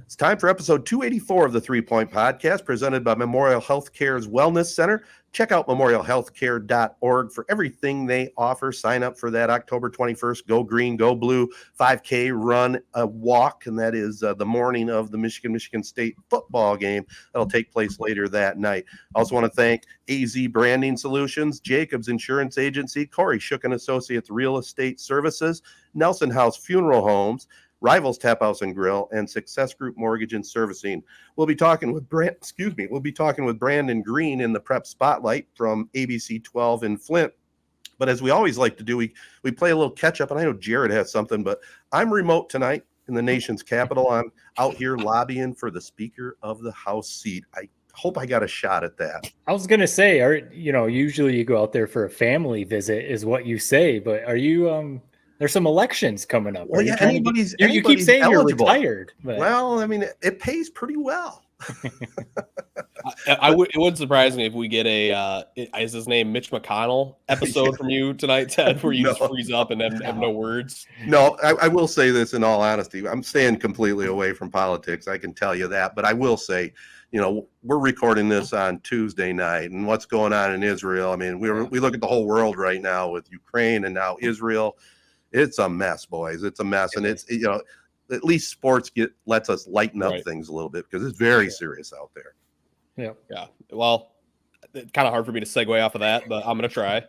It's time for episode 284 of the 3 Point Podcast, presented by Memorial Healthcare's Wellness Center. Check out memorialhealthcare.org for everything they offer. Sign up for that October 21st Go Green, Go Blue 5K run, a walk, and that is the morning of the Michigan State football game. That'll take place later that night. I also want to thank AZee Branding Solutions, Jacobs Insurance Agency, Kori Associates Real Estate Services, Nelson House Funeral Homes, Rivals Taphouse and Grille, and Success Group Mortgage and Servicing. We'll be talking with Brandon Green in the Prep Spotlight from ABC 12 in Flint. But as we always like to do, we play a little catch up, and I know Jared has something, but I'm remote tonight in the nation's capital. I'm out here lobbying for the Speaker of the House seat. I hope I got a shot at that. I was going to say, usually you go out there for a family visit is what you say, but are you, there's some elections coming up. Well, yeah, you keep saying eligible. You're retired. But... Well, I mean, it pays pretty well. It wouldn't surprise me if we get is his name Mitch McConnell episode from you tonight, Ted, where you just freeze up and have no words. No, I will say this in all honesty. I'm staying completely away from politics. I can tell you that. But I will say, we're recording this on Tuesday night, and what's going on in Israel. I mean, we look at the whole world right now with Ukraine and now Israel. It's a mess, boys. It's a mess. And it's, at least sports lets us lighten up things a little bit because it's very serious out there. Yeah. Yeah. Well, it's kind of hard for me to segue off of that, but I'm going to try.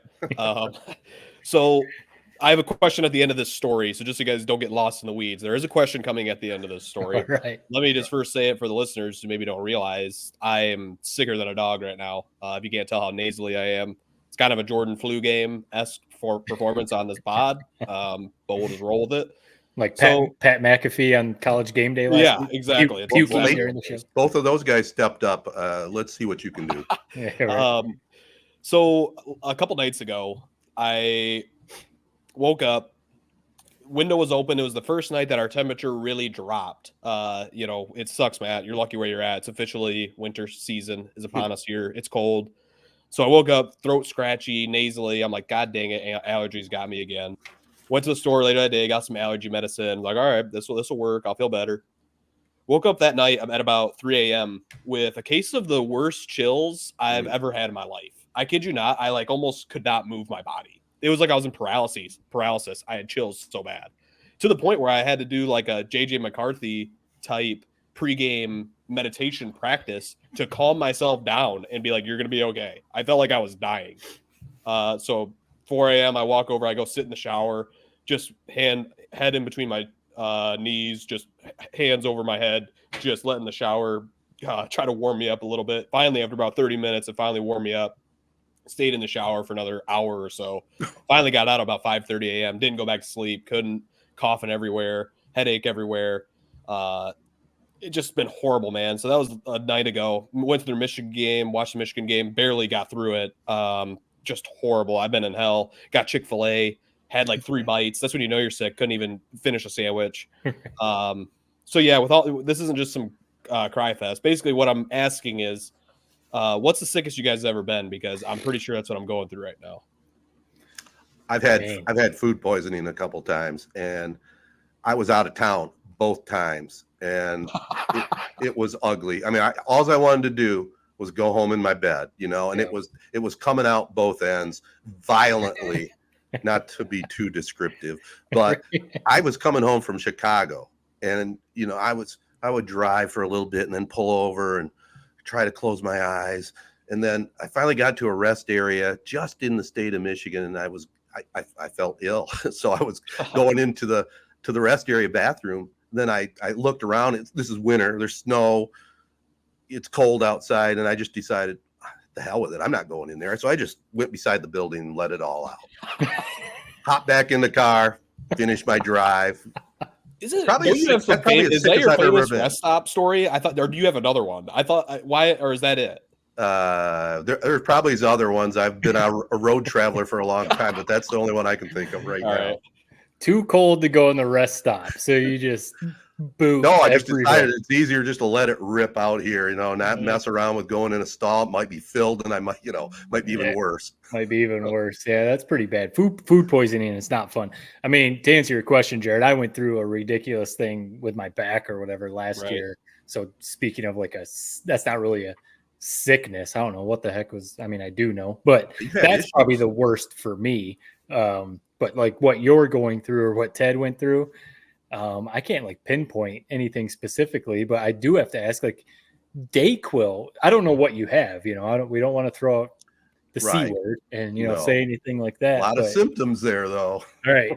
So I have a question at the end of this story. So just so you guys don't get lost in the weeds, there is a question coming at the end of this story. Right. Let me just first say it for the listeners who maybe don't realize I am sicker than a dog right now. If you can't tell how nasally I am, it's kind of a Jordan flu game-esque for performance on this pod, but we'll just roll with it. Like Pat McAfee on College Game Day last week. Exactly. Both of those guys stepped up. Let's see what you can do. Yeah, right. So a couple nights ago, I woke up. Window was open. It was the first night that our temperature really dropped. It sucks, Matt. You're lucky where you're at. It's officially winter season is upon us here. It's cold. So I woke up, throat scratchy, nasally. I'm like, God dang it, allergies got me again. Went to the store later that day, got some allergy medicine. Like, all right, this will work. I'll feel better. Woke up that night at about 3 a.m. with a case of the worst chills I've ever had in my life. I kid you not. I almost could not move my body. It was like I was in paralysis. I had chills so bad to the point where I had to do like a JJ McCarthy type pregame meditation practice to calm myself down and be like, you're going to be okay. I felt like I was dying. So 4 a.m. I walk over, I go sit in the shower, just head in between my knees, just hands over my head, just letting the shower try to warm me up a little bit. Finally, after about 30 minutes, it finally warmed me up. Stayed in the shower for another hour or so. Finally got out about 5:30 a.m. Didn't go back to sleep. Couldn't, coughing everywhere, headache everywhere. It's just been horrible, man. So that was a night ago. Went to the Michigan game, watched the Michigan game, barely got through it. Just horrible. I've been in hell. Got Chick-fil-A, had like 3 bites. That's when you know you're sick. Couldn't even finish a sandwich. So yeah, this isn't just some cry fest. Basically, what I'm asking is, what's the sickest you guys have ever been? Because I'm pretty sure that's what I'm going through right now. I've had food poisoning a couple times, and I was out of town both times, and it was ugly. I mean, all I wanted to do was go home in my bed, and it was coming out both ends violently, not to be too descriptive, but I was coming home from Chicago, and I would drive for a little bit and then pull over and try to close my eyes, and then I finally got to a rest area just in the state of Michigan, and I felt ill, so I was going into the rest area bathroom. Then I looked around. This is winter. There's snow. It's cold outside, and I just decided, the hell with it. I'm not going in there. So I just went beside the building and let it all out. Hopped back in the car, finished my drive. Is it probably? Is that your famous rest stop story? I thought, or do you have another one? I thought, why, or is that it? There probably is other ones. I've been a road traveler for a long time, but that's the only one I can think of right now. Too cold to go in the rest stop, so you just boot. No, I just everywhere. decided it's easier just to let it rip out here, not mess around with going in a stall. It might be filled, and I might be even worse. Might be even worse. Yeah, that's pretty bad. Food poisoning is not fun. I mean, to answer your question, Jared, I went through a ridiculous thing with my back or whatever last year. So speaking of that's not really a sickness. I don't know what the heck was. I mean, I do know, but that's probably the worst for me. But like what you're going through or what Ted went through, I can't like pinpoint anything specifically, but I do have to ask, like, Dayquil. I don't know what you have. We don't want to throw out the C word and say anything like that. A lot of symptoms there, though. All right.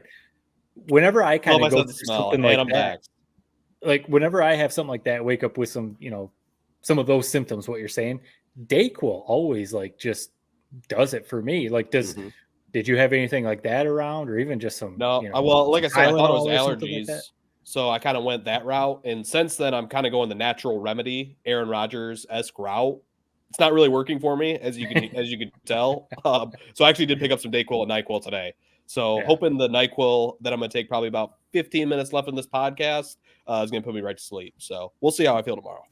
Whenever I kind of go through something like that, like whenever I have something like that, wake up with some some of those symptoms, what you're saying, Dayquil always like just does it for me. Like, did you have anything like that around, or even just some? No, well, like I said, I thought it was allergies, like so I kind of went that route. And since then, I'm kind of going the natural remedy, Aaron Rodgers-esque route. It's not really working for me, as you can tell. So I actually did pick up some Dayquil and NyQuil today. So hoping the NyQuil that I'm going to take probably about 15 minutes left in this podcast is going to put me right to sleep. So we'll see how I feel tomorrow.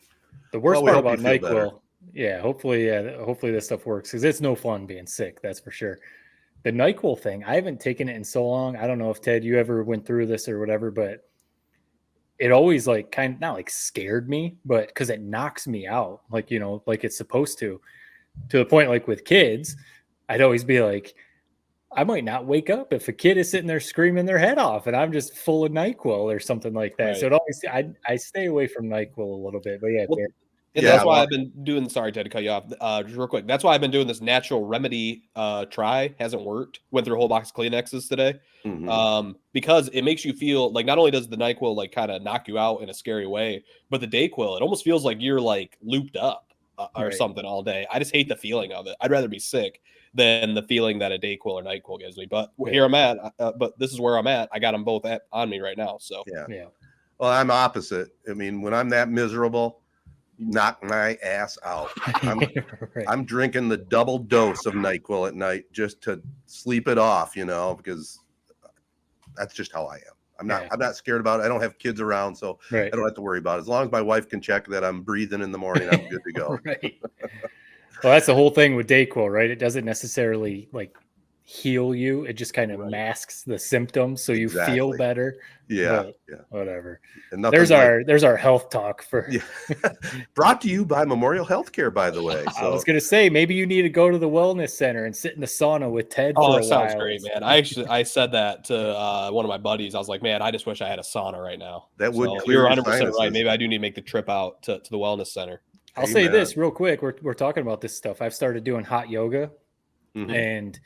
The worst part about NyQuil, hopefully this stuff works, because it's no fun being sick. That's for sure. The NyQuil thing, I haven't taken it in so long. I don't know if Ted, you ever went through this or whatever, but it always like kind of not like scared me, but because it knocks me out, like, like it's supposed to the point, like with kids, I'd always be like, I might not wake up if a kid is sitting there screaming their head off and I'm just full of NyQuil or something like that. Right. So it always, I stay away from NyQuil a little bit, but that's why I've been doing, sorry, Ted, to cut you off, just real quick. That's why I've been doing this natural remedy try. Hasn't worked. Went through a whole box of Kleenexes today. Because it makes you feel like, not only does the NyQuil like kind of knock you out in a scary way, but the Dayquil, it almost feels like you're like looped up or something all day. I just hate the feeling of it. I'd rather be sick than the feeling that a Dayquil or NyQuil gives me. But here I'm at. But this is where I'm at. I got them both on me right now. So yeah. Well, I'm opposite. I mean, when I'm that miserable, knock my ass out. I'm drinking the double dose of NyQuil at night just to sleep it off, because that's just how I am. I'm not scared about it. I don't have kids around, so I don't have to worry about it. As long as my wife can check that I'm breathing in the morning, I'm good to go. Well, that's the whole thing with Dayquil, right? It doesn't necessarily like heal you. It just kind of masks the symptoms, so you feel better. Whatever. And there's our health talk for brought to you by Memorial Healthcare, by the way. So. I was gonna say, maybe you need to go to the wellness center and sit in the sauna with Ted for a while. That sounds great, man. I said that to one of my buddies. I was like, man, I just wish I had a sauna right now. That would clear you're your 100% right. Maybe I do need to make the trip out to the wellness center. I'll say this real quick. We're talking about this stuff. I've started doing hot yoga, and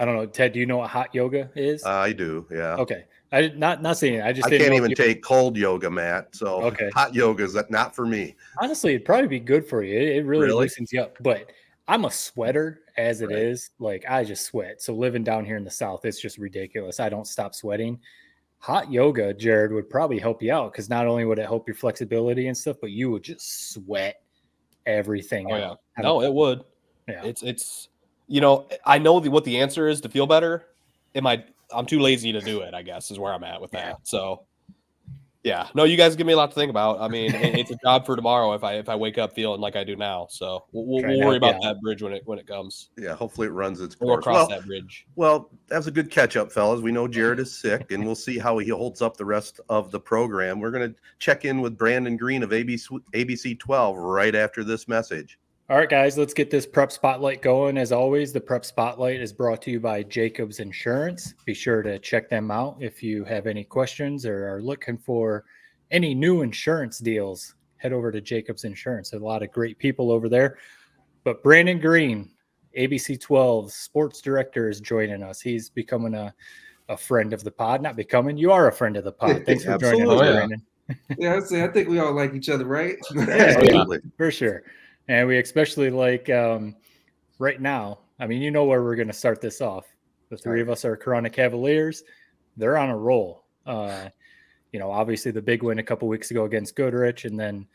I don't know, Ted, do you know what hot yoga is? I do, yeah. Okay. I not saying it. I can't even take cold yoga, Matt. So hot yoga is not for me. Honestly, it'd probably be good for you. It really loosens you up. But I'm a sweater as it is. Like, I just sweat. So living down here in the South, it's just ridiculous. I don't stop sweating. Hot yoga, Jared, would probably help you out, because not only would it help your flexibility and stuff, but you would just sweat everything out. Yeah. No, it would. Yeah. It's I know what the answer is to feel better. I'm too lazy to do it, I guess, is where I'm at with that. So, no, you guys give me a lot to think about. I mean, it's a job for tomorrow if I wake up feeling like I do now. So we'll worry about that bridge when it comes. Yeah, hopefully it runs its course. We'll cross that bridge. Well, that was a good catch up, fellas. We know Jared is sick, and we'll see how he holds up the rest of the program. We're going to check in with Brandon Green of ABC 12 right after this message. All right, guys, let's get this prep spotlight going. As always, the prep spotlight is brought to you by Jacobs Insurance. Be sure to check them out if you have any questions or are looking for any new insurance deals. Head over to Jacobs Insurance. There's a lot of great people over there. But Brandon Green, ABC 12 sports director, is joining us. He's becoming a friend of the pod. Not becoming, you are a friend of the pod. Thanks for joining us, Brandon. I think we all like each other, right? Absolutely. For sure. And we especially like right now, I mean, you know where we're going to start this off. The three of us are Corunna Cavaliers. They're on a roll. Obviously the big win a couple weeks ago against Goodrich, and then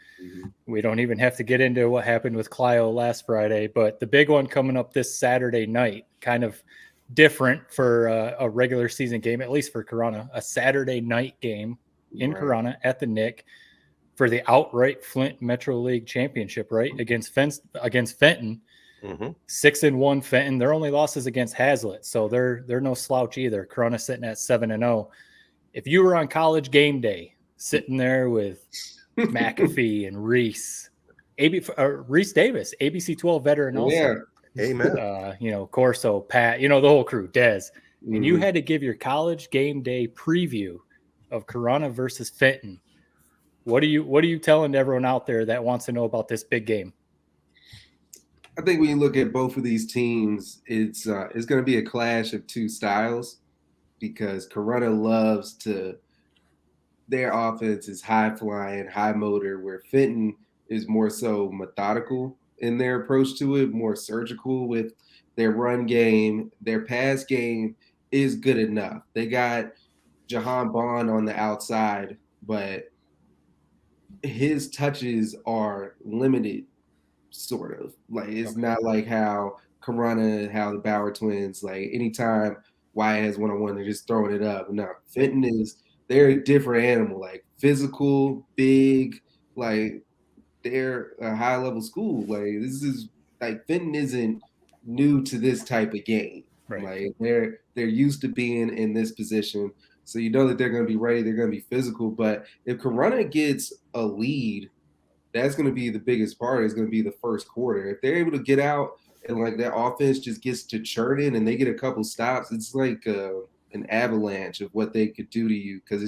we don't even have to get into what happened with Clio last Friday. But the big one coming up this Saturday night, kind of different for a regular season game, at least for Corunna, a Saturday night game in Corunna at the Nick for the outright Flint Metro League Championship, right? Against Fenton. 6-1 Fenton. Their only losses against Hazlitt, so they're no slouch either. Corunna sitting at 7-0. If you were on college game day, sitting there with McAfee and Reese Davis, ABC 12 veteran also. Amen. Corso, Pat, the whole crew, Dez. And you had to give your college game day preview of Corunna versus Fenton. What are you telling everyone out there that wants to know about this big game? I think when you look at both of these teams, it's going to be a clash of two styles because Corunna loves their offense is high flying, high motor, where Fenton is more so methodical in their approach to it, more surgical with their run game. Their pass game is good enough. They got Jahan Bond on the outside, but his touches are limited, sort of. Like, it's not like how Corunna, how the Bauer twins, like anytime Wyatt has one-on-one, they're just throwing it up. No, Fenton they're a different animal, like physical, big, like they're a high-level school. Like, this is like Fenton isn't new to this type of game. Right. Like they're used to being in this position. So you know that they're going to be ready, they're going to be physical. But if Corunna gets a lead, that's going to be the biggest part. Is going to be the first quarter. If they're able to get out and like that offense just gets to churning and they get a couple stops, it's like an avalanche of what they could do to you. Because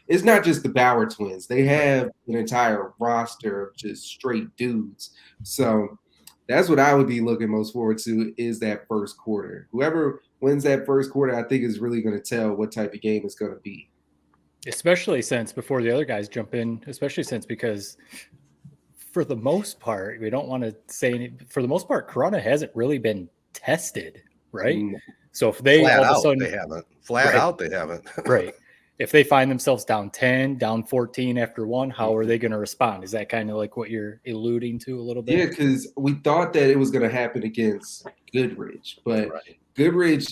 it's not just the Bauer twins. They have an entire roster of just straight dudes. So that's what I would be looking most forward to is that first quarter. Whoever wins that first quarter, I think is really going to tell what type of game it's going to be. Especially since before the other guys jump in, because for the most part, we don't want to say any, for the most part, Corunna hasn't really been tested, right? So if they all of a sudden they haven't. Flat out, they haven't. Right. If they find themselves down 10, down 14 after one, how are they going to respond? Is that kind of like what you're alluding to a little bit? Yeah, because we thought that it was going to happen against Goodrich, but Goodrich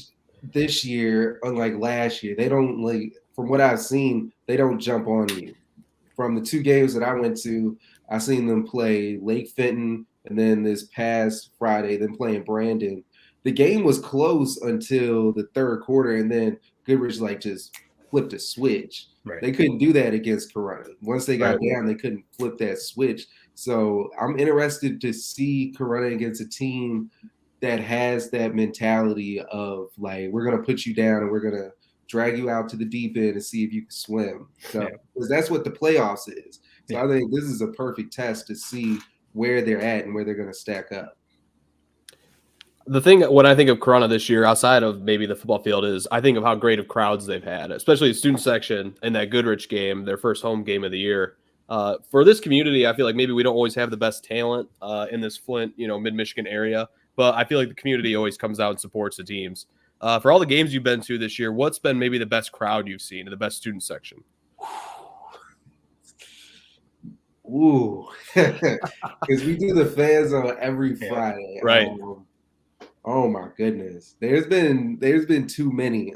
this year, unlike last year, they don't like. From what I've seen, they don't jump on you. From the two games that I went to, I seen them play Lake Fenton, and then this past Friday, them playing Brandon. The game was close until the third quarter, and then Goodrich like just flipped a switch. Right. They couldn't do that against Corunna. Once they got down, they couldn't flip that switch. So I'm interested to see Corunna against a team that has that mentality of like, we're going to put you down and we're going to drag you out to the deep end and see if you can swim. So because that's what the playoffs is. So I think this is a perfect test to see where they're at and where they're going to stack up. The thing when I think of Corunna this year, outside of maybe the football field, is I think of how great of crowds they've had, especially the student section in that Goodrich game, their first home game of the year. For this community, I feel like maybe we don't always have the best talent in this Flint, mid-Michigan area, but I feel like the community always comes out and supports the teams. For all the games you've been to this year, what's been maybe the best crowd you've seen in the best student section? Ooh, because we do the fan zone every Friday. Right. Oh my goodness. There's been too many.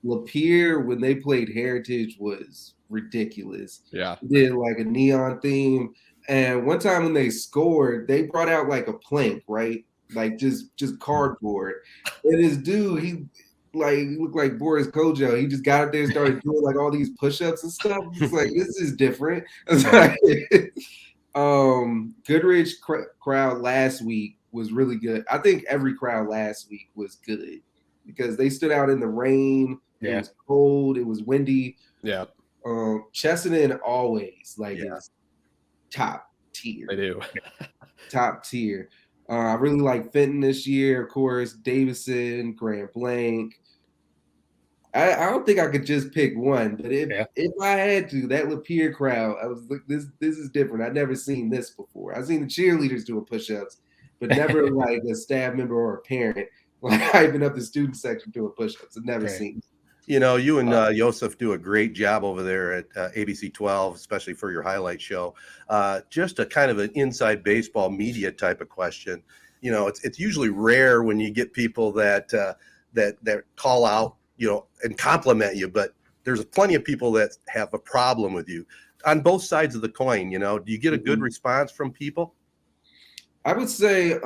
Lapeer, when they played Heritage, was ridiculous. Yeah. They did like a neon theme. And one time when they scored, they brought out like a plank, right? Like just cardboard. And this dude, he looked like Boris Kojo. He just got up there and started doing like all these push-ups and stuff. It's like, this is different. Goodrich crowd last week was really good. I think every crowd last week was good because they stood out in the rain. It was cold. It was windy. Yeah. Chesaning always is top tier. They do. Top tier. I really like Fenton this year, of course. Davison, Grand Blanc. I don't think I could just pick one, but if I had to, that Lapeer crowd, I was like, this is different. I've never seen this before. I've seen the cheerleaders doing push-ups, but never like a staff member or a parent like hyping up the student section doing push-ups. I've never seen. You and Joseph do a great job over there at ABC 12, especially for your highlight show. Just a kind of an inside baseball media type of question. It's usually rare when you get people that call out, and compliment you. But there's plenty of people that have a problem with you on both sides of the coin. Do you get a good response from people? I would say,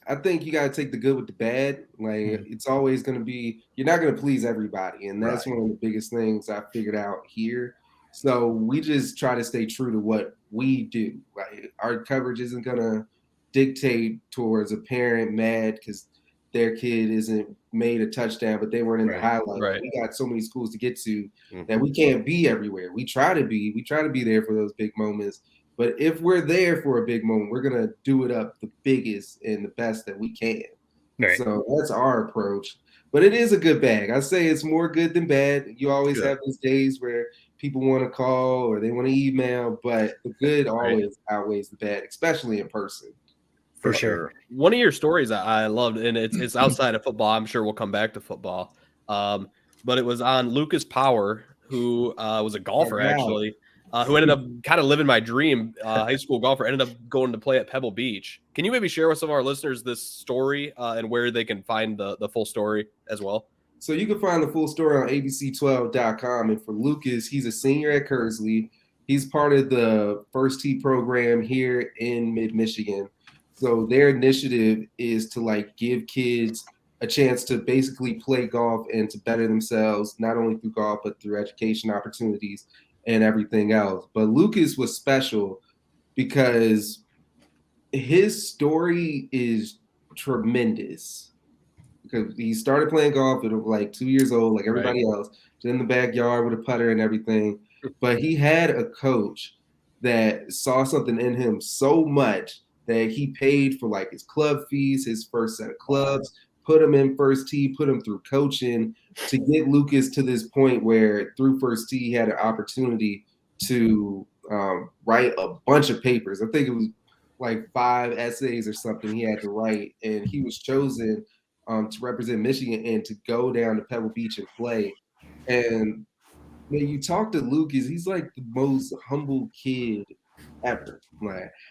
I think you got to take the good with the bad. Like, it's always going to be, you're not going to please everybody. And that's one of the biggest things I figured out here. So we just try to stay true to what we do. Like, our coverage isn't going to dictate towards a parent mad because their kid isn't made a touchdown, but they weren't in the highlight. Right. We got so many schools to get to that we can't be everywhere. We try to be there for those big moments. But if we're there for a big moment, we're going to do it up the biggest and the best that we can. Right. So that's our approach. But it is a good bag. I say it's more good than bad. You always have those days where people want to call or they want to email, but the good always outweighs the bad, especially in person. For sure. One of your stories I loved, and it's outside of football. I'm sure we'll come back to football. But it was on Lucas Power, who was a golfer, actually. Who ended up kind of living my dream, high school golfer, ended up going to play at Pebble Beach. Can you maybe share with some of our listeners this story and where they can find the full story as well? So you can find the full story on abc12.com. And for Lucas, he's a senior at Kersley. He's part of the First Tee program here in mid-Michigan. So their initiative is to give kids a chance to basically play golf and to better themselves, not only through golf, but through education opportunities and everything else. But Lucas was special because his story is tremendous. Because he started playing golf at 2 years old, like everybody else, in the backyard with a putter and everything. But he had a coach that saw something in him so much that he paid for his club fees, his first set of clubs, put him in First Tee, put him through coaching to get Lucas to this point where through First Tee he had an opportunity to write a bunch of papers. I think it was 5 essays or something he had to write, and he was chosen to represent Michigan and to go down to Pebble Beach and play. And when you talk to Lucas, he's the most humble kid ever.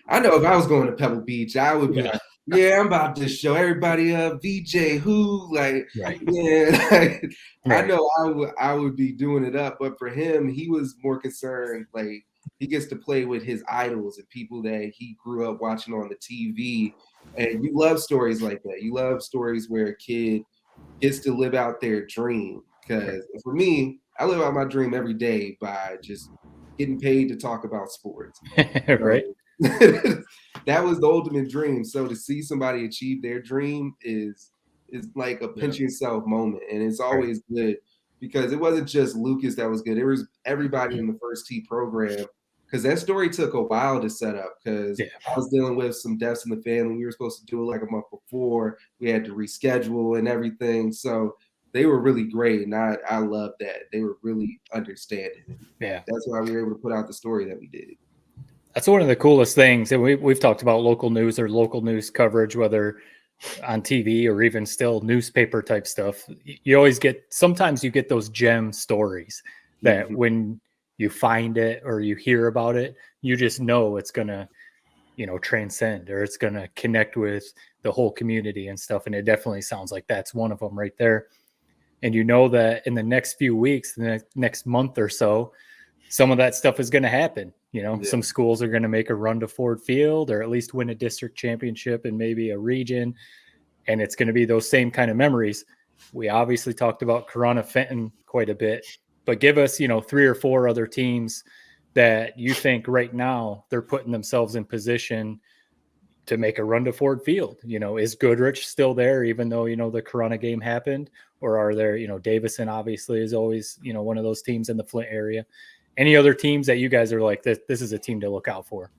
I know if I was going to Pebble Beach, I would be I'm about to show everybody up. VJ who, I know I would be doing it up. But for him, he was more concerned. He gets to play with his idols and people that he grew up watching on the TV. And you love stories like that. You love stories where a kid gets to live out their dream. Because for me, I live out my dream every day by just getting paid to talk about sports. Right. That was the ultimate dream. So to see somebody achieve their dream is like a pinch yourself moment. And it's always good because it wasn't just Lucas that was good. It was everybody in the First Tee program. Because that story took a while to set up because I was dealing with some deaths in the family. We were supposed to do it a month before. We had to reschedule and everything. So they were really great. And I love that. They were really understanding. Yeah. That's why we were able to put out the story that we did. That's one of the coolest things. And we've talked about local news or local news coverage, whether on TV or even still newspaper type stuff. You always sometimes you get those gem stories that when you find it or you hear about it, you just know it's going to, transcend or it's going to connect with the whole community and stuff. And it definitely sounds like that's one of them right there. And that in the next few weeks, the next month or so, some of that stuff is going to happen. Some schools are going to make a run to Ford Field or at least win a district championship and maybe a region. And it's going to be those same kind of memories. We obviously talked about Corunna Fenton quite a bit, but give us, 3 or 4 other teams that you think right now they're putting themselves in position to make a run to Ford Field. Is Goodrich still there, even though, the Corunna game happened? Or are there, Davison obviously is always, one of those teams in the Flint area. Any other teams that you guys are like, this is a team to look out for?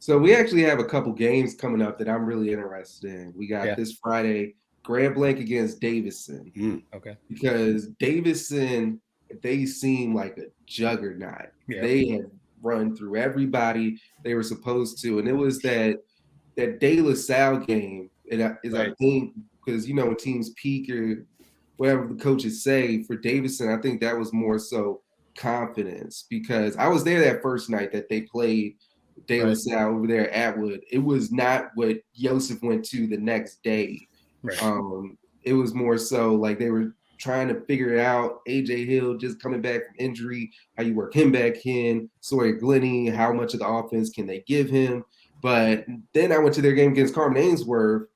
So we actually have a couple games coming up that I'm really interested in. We got this Friday, Grand Blanc against Davison. Okay. Because Davison, they seem like a juggernaut. Yeah. They have run through everybody they were supposed to. And it was that De La Salle game. I think, because, when teams peak or whatever the coaches say, for Davison, I think that was more so confidence, because I was there that first night that they played De La Salle over there at Atwood. It was not what Joseph went to the next day. It was more so they were trying to figure it out. AJ Hill just coming back from injury, how you work him back in. Sawyer Glennie, how much of the offense can they give him? But then I went to their game against Carmen Ainsworth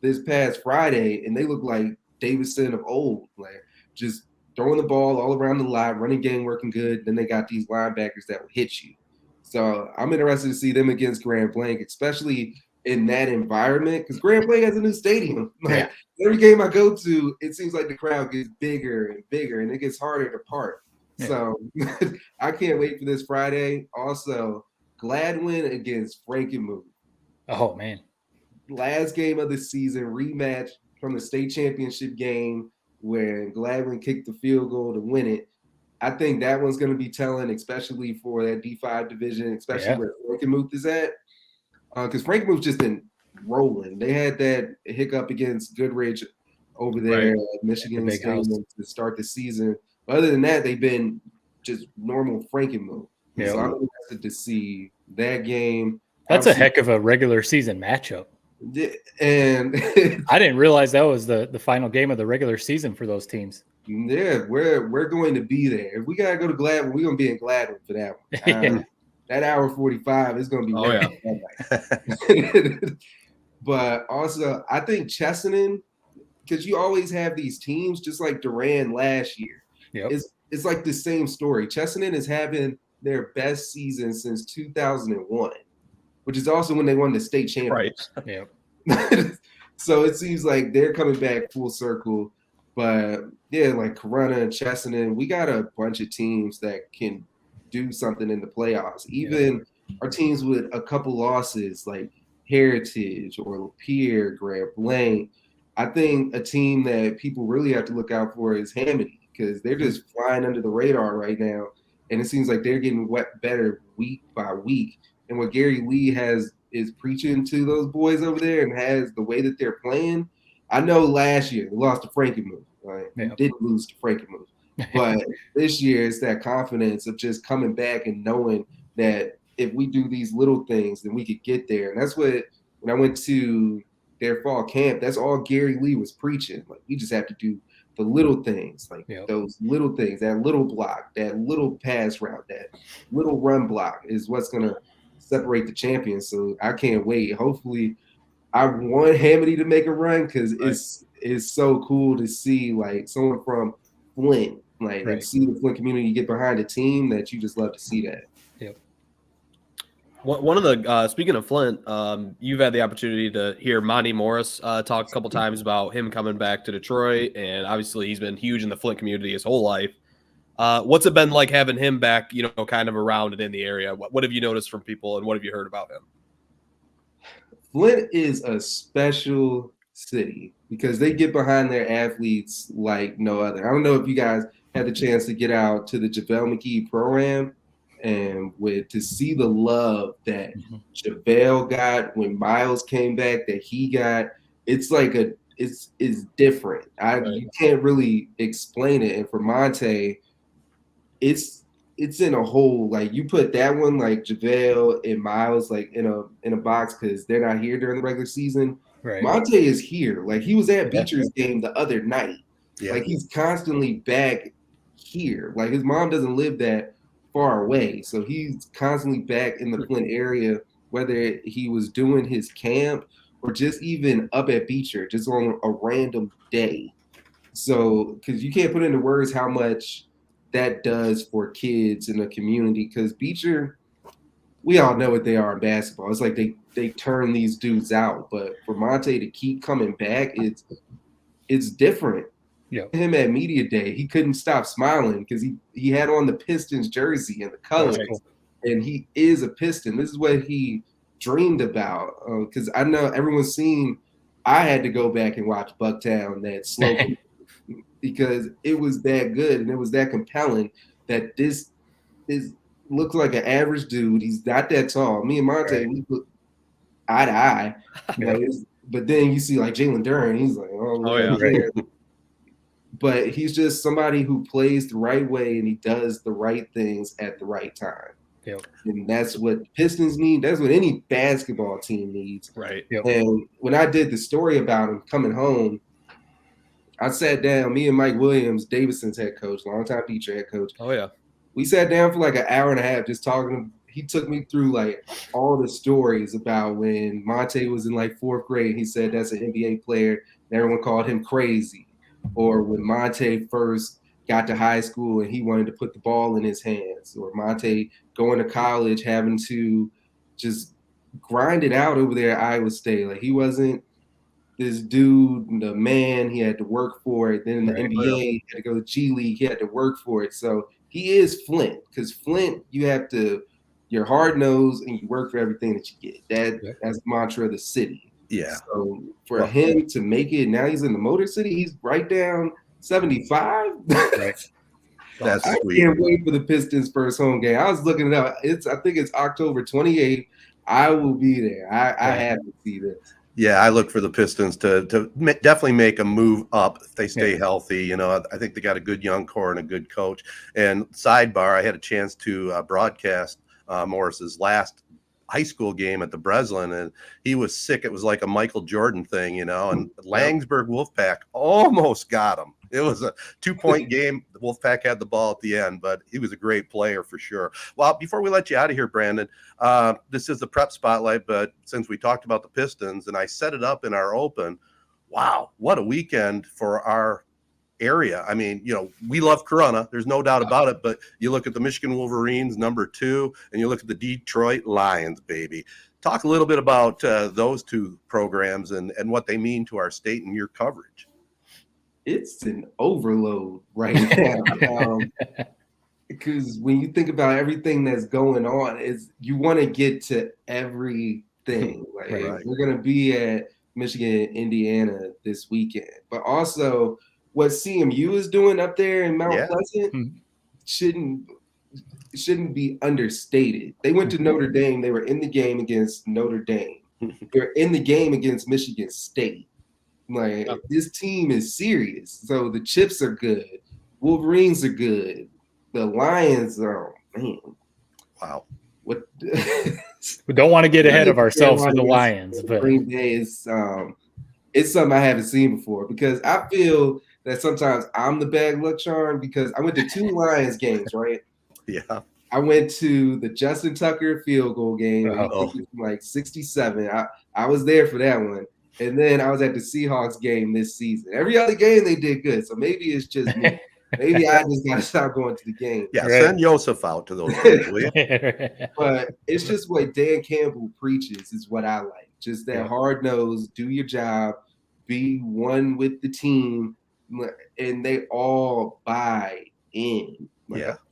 this past Friday, and they look like Davidson of old, like just throwing the ball all around the lot, running game working good. Then they got these linebackers that will hit you. So I'm interested to see them against Grand Blanc, especially in that environment, because Grand Blanc has a new stadium. Like every game I go to, it seems like the crowd gets bigger and bigger, and it gets harder to park. Yeah. So I can't wait for this Friday. Also, Gladwin against Frankenmuth. Oh man. Last game of the season, rematch from the state championship game when Gladwin kicked the field goal to win it. I think that one's going to be telling, especially for that D5 division, especially where Frankenmuth is at. Because Frankenmuth just been rolling. They had that hiccup against Goodrich over there at Michigan State to start the season. But other than that, they've been just normal Frankenmuth. So I'm interested to see that game. That's a heck of a regular season matchup. And I didn't realize that was the final game of the regular season for those teams. Yeah, we're going to be there. If we gotta go to Gladwin, we're gonna be in Gladwin for that one. That hour 45 is gonna be But also, I think Chesaning, because you always have these teams, just like Durand last year. It's like the same story. Chesaning is having their best season since 2001, which is also when they won the state championship. So it seems like they're coming back full circle. But yeah, like Corunna and Chesaning, we got a bunch of teams that can do something in the playoffs. Even our teams with a couple losses like Heritage or Lapeer, Grand Blanc. I think a team that people really have to look out for is Hamity, because they're just flying under the radar right now. And it seems like they're getting better week by week. And what Gary Lee is preaching to those boys over there and has the way that they're playing. I know last year we lost to Frankenmuth, right? We didn't lose to Frankenmuth. But this year it's that confidence of just coming back and knowing that if we do these little things, then we could get there. And that's what, when I went to their fall camp, that's all Gary Lee was preaching. Like, we just have to do the little things, like those little things, that little block, that little pass route, that little run block is what's going to separate the champions. So I can't wait. Hopefully, I want Hamity to make a run, because it's so cool to see like someone from Flint, like and see the Flint community get behind a team that you just love to see that. One of the speaking of Flint, you've had the opportunity to hear Monty Morris talk a couple times about him coming back to Detroit, and obviously he's been huge in the Flint community his whole life. What's it been like having him back, kind of around and in the area? What have you noticed from people, and what have you heard about him? Flint is a special city because they get behind their athletes like no other. I don't know if you guys had the chance to get out to the JaVale McKee program and to see the love that JaVale got when Miles came back, that he got. It's like it's different. You can't really explain it. And for Monte, it's in a whole, like, you put that one like JaVale and Miles like in a box because they're not here during the regular season. Monte is here. Like, he was at Beecher's game the other night. Like, he's constantly back here. Like, his mom doesn't live that far away, so he's constantly back in the Flint area, whether he was doing his camp or just even up at Beecher just on a random day. So, because you can't put into words how much that does for kids in the community, because Beecher, we all know what they are in basketball. It's like they turn these dudes out, but for Monte to keep coming back, it's different. Him at media day, he couldn't stop smiling because he had on the Pistons jersey and the colors, and he is a Piston. This is what he dreamed about, because I know everyone's seen. I had to go back and watch Bucktown, that slow because it was that good and it was that compelling that this looks like an average dude. He's not that tall. Me and Monte, we look eye to eye. But then you see like Jalen Duren, he's like, but he's just somebody who plays the right way and he does the right things at the right time. And that's what Pistons need. That's what any basketball team needs. And when I did the story about him coming home, I sat down, me and Mike Williams, Davidson's head coach, longtime teacher, head coach. Oh, yeah. We sat down for like an hour and a half just talking. He took me through like all the stories about when Monte was in like 4th grade. He said that's an NBA player. And everyone called him crazy. Or when Monte first got to high school and he wanted to put the ball in his hands. Or Monte going to college having to just grind it out over there at Iowa State. Like he wasn't this dude, the man. He had to work for it. Then in the NBA, he had to go to G League. He had to work for it. So he is Flint, because Flint, you're hard nosed and you work for everything that you get. That's the mantra of the city. Yeah. So for him to make it, now he's in the Motor City. He's right down 75. Right. That's I sweet. can't wait for the Pistons' first home game. I was looking it up. I think it's October 28th. I will be there. I have to see this. Yeah, I look for the Pistons to definitely make a move up if they stay healthy. You know, I think they got a good young core and a good coach. And sidebar, I had a chance to broadcast Morris's last high school game at the Breslin, and he was sick. It was like a Michael Jordan thing, you know, and Langsburg Wolfpack almost got him. It was a 2-point game. The Wolfpack had the ball at the end, but he was a great player for sure. Well, before we let you out of here, Brandon, this is the prep spotlight, but since we talked about the Pistons and I set it up in our open, wow, what a weekend for our area. I mean, you know, we love Corunna. There's no doubt about it, but you look at the Michigan Wolverines, #2, and you look at the Detroit Lions, baby. Talk a little bit about those two programs and what they mean to our state and your coverage. It's an overload right now. Because when you think about everything that's going on, you want to get to everything. Like we're going to be at Michigan, Indiana this weekend. But also what CMU is doing up there in Mount Pleasant shouldn't be understated. They went to Notre Dame. They were in the game against Notre Dame. They're in the game against Michigan State. Like this team is serious. So the chips are good. Wolverines are good. The Lions are, man. Wow. What? We don't want to get ahead of ourselves with the Lions, but Green Bay is it's something I haven't seen before, because I feel that sometimes I'm the bad luck charm, because I went to 2 Lions games, right? Yeah. I went to the Justin Tucker field goal game, like 67. I was there for that one. And then I was at the Seahawks game this season. Every other game they did good. So maybe it's just me. Maybe I just got to stop going to the game. Yeah, send Joseph out to those games, will you? But it's just what Dan Campbell preaches is what I like. Just that hard nose, do your job, be one with the team, and they all buy in.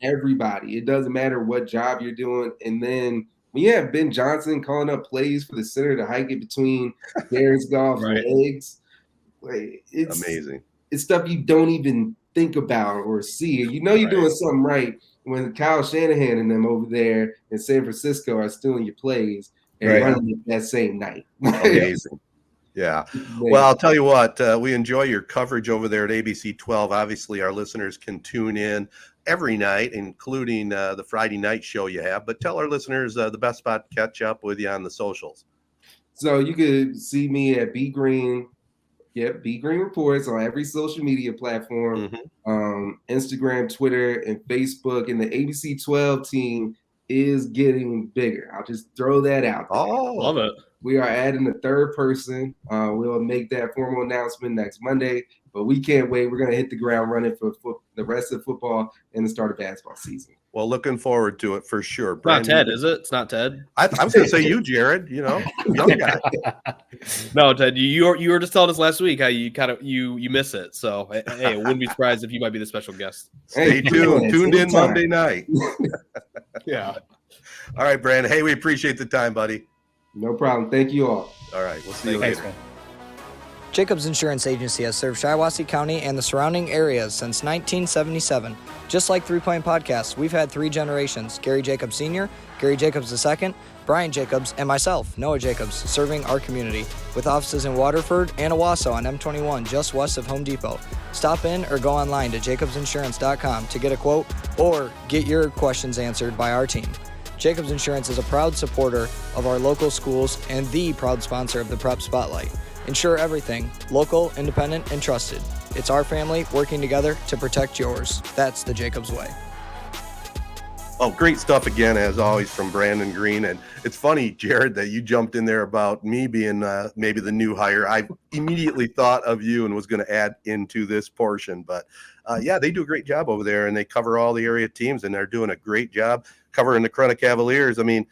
Everybody. It doesn't matter what job you're doing. And then when you have Ben Johnson calling up plays for the center to hike it between Darren's golf legs, like it's amazing. It's stuff you don't even think about or see. You know you're doing something right when Kyle Shanahan and them over there in San Francisco are stealing your plays and running it that same night. Amazing. Yeah. Well, I'll tell you what, we enjoy your coverage over there at ABC 12. Obviously, our listeners can tune in every night, including the Friday night show you have. But tell our listeners the best spot to catch up with you on the socials. So you could see me at B Green. Yep, B Green Reports on every social media platform, Instagram, Twitter, and Facebook. And the ABC 12 team is getting bigger. I'll just throw that out there. Oh, love it. We are adding a 3rd person. We'll make that formal announcement next Monday, but we can't wait. We're going to hit the ground running for the rest of football and the start of basketball season. Well, looking forward to it for sure. Brandon, not Ted, is it? It's not Ted. I was going to say you, Jared. You know, young guy. No, Ted. You were just telling us last week how you kind of you miss it. So hey, I wouldn't be surprised if you might be the special guest. Stay tuned. Tuned in Monday night. Yeah. All right, Brandon. Hey, we appreciate the time, buddy. No problem. Thank you all. All right. We'll see you later. Man. Jacobs Insurance Agency has served Shiawassee County and the surrounding areas since 1977. Just like 3 Point Podcasts, we've had 3 generations: Gary Jacobs Sr., Gary Jacobs II, Brian Jacobs, and myself, Noah Jacobs, serving our community with offices in Waterford and Owasso on M21, just west of Home Depot. Stop in or go online to jacobsinsurance.com to get a quote or get your questions answered by our team. Jacobs Insurance is a proud supporter of our local schools and the proud sponsor of the Prep Spotlight. Insure everything, local, independent, and trusted. It's our family working together to protect yours. That's the Jacobs way. Oh, great stuff again, as always, from Brandon Green. And it's funny, Jared, that you jumped in there about me being maybe the new hire. I immediately thought of you and was going to add into this portion. But yeah, they do a great job over there, and they cover all the area teams, and they're doing a great job covering the Corunna Cavaliers. I mean,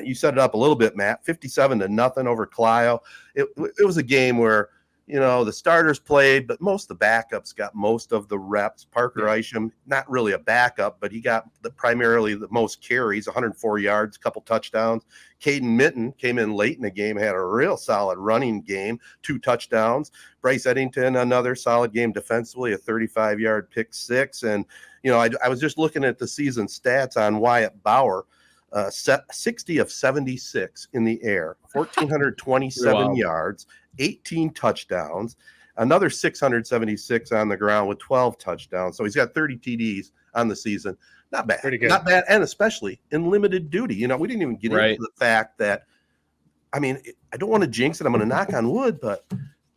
you set it up a little bit, Matt, 57-0 over Clio. It was a game where, you know, the starters played, but most of the backups got most of the reps. Parker Isham, not really a backup, but he got primarily the most carries, 104 yards, a couple touchdowns. Caden Mitten came in late in the game, had a real solid running game, 2 touchdowns. Bryce Eddington, another solid game defensively, a 35-yard pick six. And, you know, I was just looking at the season stats on Wyatt Bauer. 60 of 76 in the air, 1,427 yards, 18 touchdowns, another 676 on the ground with 12 touchdowns. So he's got 30 TDs on the season. Not bad. Pretty good. Not bad. And especially in limited duty. You know, we didn't even get into the fact that, I mean, I don't want to jinx it. I'm going to knock on wood, but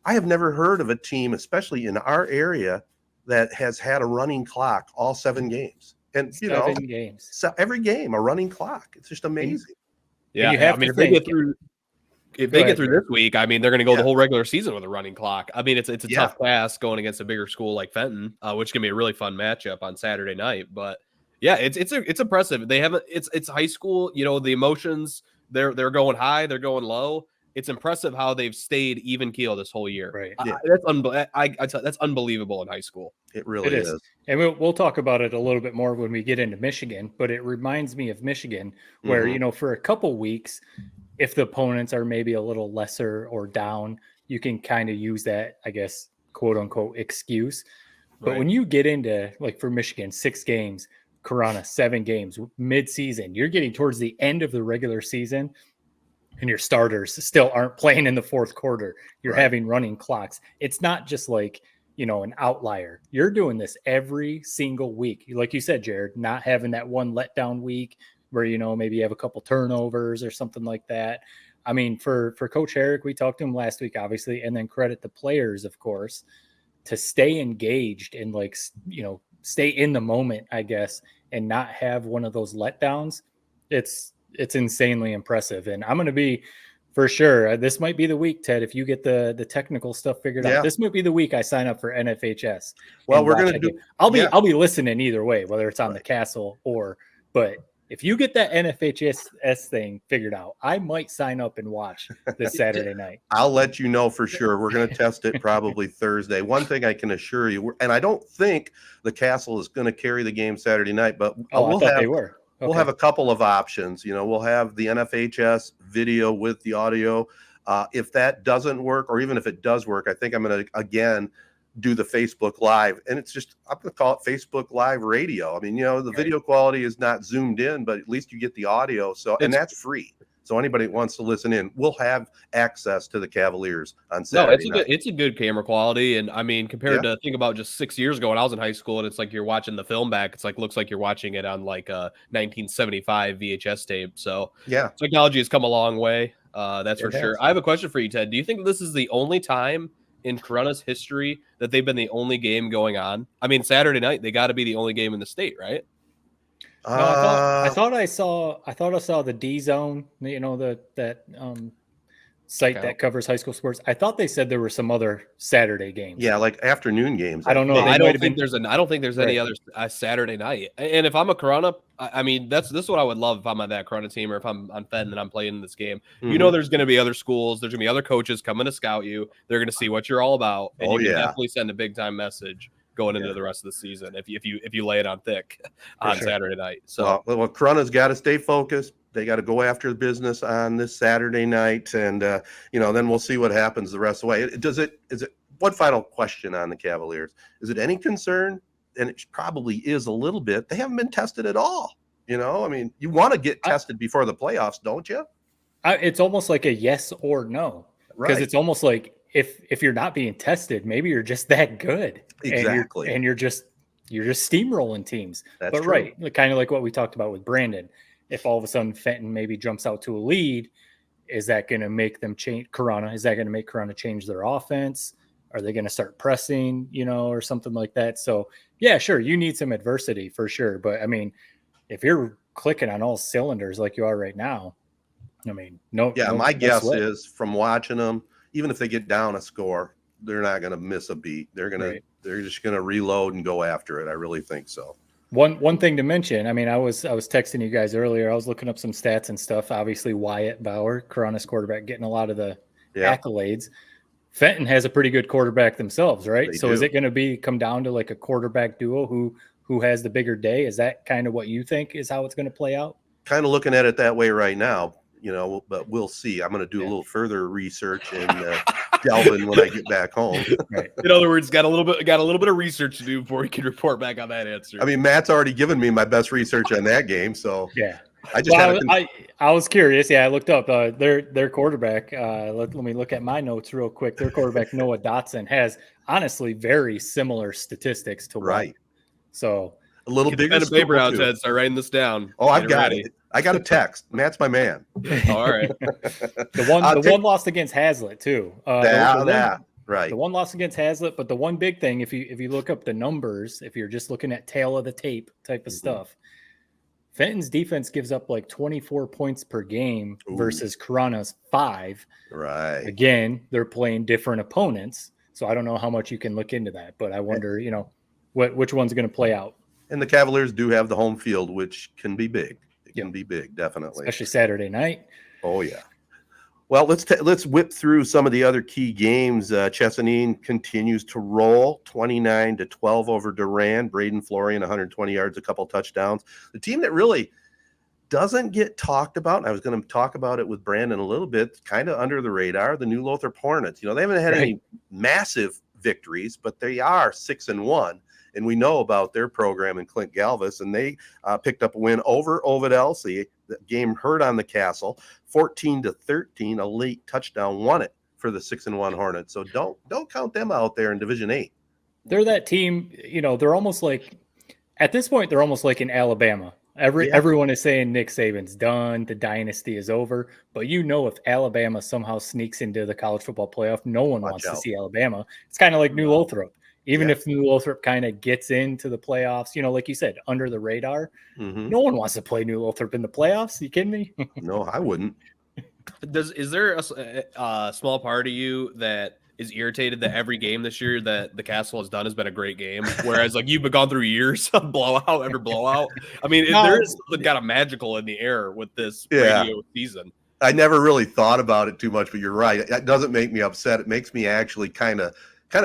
I have never heard of a team, especially in our area, that has had a running clock all 7 games. And, you know, 7 games. So every game, a running clock. It's just amazing. Yeah, you have I mean, to if they think- get through this week, I mean, they're going to go the whole regular season with a running clock. I mean, it's a tough task going against a bigger school like Fenton, which can be a really fun matchup on Saturday night. But yeah, it's impressive. They haven't. It's high school. You know, the emotions they're going high, they're going low. It's impressive how they've stayed even keel this whole year. Right. That's unbelievable in high school. It really is. And we'll talk about it a little bit more when we get into Michigan, but it reminds me of Michigan where, you know, for a couple weeks, if the opponents are maybe a little lesser or down, you can kind of use that, I guess, quote unquote excuse. But when you get into, like, for Michigan, 6 games, Corunna, 7 games, mid-season, you're getting towards the end of the regular season and your starters still aren't playing in the fourth quarter. You're having running clocks. It's not just like, you know, an outlier. You're doing this every single week. Like you said, Jared, not having that one letdown week where, you know, maybe you have a couple turnovers or something like that. I mean, for Coach Herrick, we talked to him last week, obviously, and then credit the players, of course, to stay engaged and, like, you know, stay in the moment, I guess, and not have one of those letdowns. It's insanely impressive. And I'm going to be, for sure, this might be the week, Ted, if you get the technical stuff figured out. This might be the week I sign up for NFHS. Well, we're going to do. I'll be listening either way, whether it's on the Castle but if you get that NFHS thing figured out, I might sign up and watch this Saturday night. I'll let you know for sure. We're going to test it probably Thursday. One thing I can assure you, and I don't think the Castle is going to carry the game Saturday night, but I thought they were. We'll have a couple of options. You know, we'll have the NFHS video with the audio. If that doesn't work, or even if it does work, I think I'm going to, again, do the Facebook Live. And it's just, I'm going to call it Facebook Live radio. I mean, you know, the video quality is not zoomed in, but at least you get the audio. So, and that's free. So anybody that wants to listen in will have access to the Cavaliers on Saturday night. It's a good camera quality. And I mean, compared to think about just 6 years ago when I was in high school, and it's like you're watching the film back. It's like, looks like you're watching it on like a 1975 VHS tape. So technology has come a long way. That's for sure. I have a question for you, Ted. Do you think this is the only time in Corunna's history that they've been the only game going on? I mean, Saturday night, they got to be the only game in the state, right? No, I thought I saw the D Zone, you know, that site that covers high school sports. I thought they said there were some other Saturday games. Yeah, like afternoon games. I don't know. I don't think there's any other Saturday night. And if I'm a Corunna, I mean, this is what I would love if I'm on that Corunna team, or if I'm on Fenton and I'm playing in this game. You know, there's going to be other schools. There's going to be other coaches coming to scout you. They're going to see what you're all about, and you can definitely send a big time message going into the rest of the season if you lay it on thick on Saturday night. So well, Corunna's got to stay focused. They got to go after the business on this Saturday night, and you know, then we'll see what happens the rest of the way. Is it? One final question on the Cavaliers: is it any concern? And it probably is a little bit. They haven't been tested at all. You know, I mean, you want to get tested before the playoffs, don't you? It's almost like a yes or no, because it's almost like if you're not being tested, maybe you're just that good. Exactly. And you're just steamrolling teams. That's true. Right. Kind of like what we talked about with Brandon. If all of a sudden Fenton maybe jumps out to a lead, is that going to make them change Corunna? Is that going to make Corunna change their offense? Are they going to start pressing, or something like that? So yeah, sure. You need some adversity for sure. But I mean, if you're clicking on all cylinders like you are right now, I mean, my no guess sweat. is from watching them, even if they get down a score, they're not going to miss a beat. They're just going to reload and go after it. I really think so. One thing to mention, I mean, I was texting you guys earlier. I was looking up some stats and stuff. Obviously, Wyatt Bauer, Corunna's quarterback, getting a lot of the accolades. Fenton has a pretty good quarterback themselves, right? So is it going to come down to like a quarterback duo who has the bigger day? Is that kind of what you think is how it's going to play out? Kind of looking at it that way right now, but we'll see. I'm going to do a little further research and delve in when I get back home. Right. In other words, got a little bit of research to do before you can report back on that answer. I mean, Matt's already given me my best research on that game, so yeah. I was curious. Yeah, I looked up their quarterback. Let me look at my notes real quick. Their quarterback Noah Dotson has honestly very similar statistics to right. So a little get bigger pen and paper out, Ted. Start writing this down. Oh, I've got it. I got a text. Matt's my man. All right. The one lost against Hazlitt too. Right. The one loss against Hazlitt, but the one big thing, if you look up the numbers, if you're just looking at tail of the tape type of stuff, Fenton's defense gives up like 24 points per game versus Corunna's 5. Right. Again, they're playing different opponents, so I don't know how much you can look into that, but I wonder, which one's going to play out. And the Cavaliers do have the home field, which can be big. It can be big, definitely, especially Saturday night. Oh yeah. Well, let's whip through some of the other key games. Chesaning continues to roll 29-12 over Durand. Braden Florian, 120 yards, a couple touchdowns. The team that really doesn't get talked about, and I was going to talk about it with Brandon a little bit, kind of under the radar, the New Lothrop Hornets. They haven't had any massive victories, but they are 6-1. And we know about their program in Clint Galvis, and they picked up a win over Ovid Elsie. The game heard on the Castle, 14-13. A late touchdown won it for the 6-1 Hornets. So don't count them out there in Division 8. They're that team. They're almost like at this point they're almost like in Alabama. Everyone is saying Nick Saban's done, the dynasty is over. But if Alabama somehow sneaks into the college football playoff, no one wants to see Alabama. It's kind of like New Lothrop. Even if New Lothrop kind of gets into the playoffs, like you said, under the radar, no one wants to play New Lothrop in the playoffs. Are you kidding me? No, I wouldn't. Is there a small part of you that is irritated that every game this year that the Castle has done has been a great game, whereas like you've been gone through years of blowout after blowout? I mean, there is got a magical in the air with this radio season. I never really thought about it too much, but you're right. It doesn't make me upset. It makes me actually kind of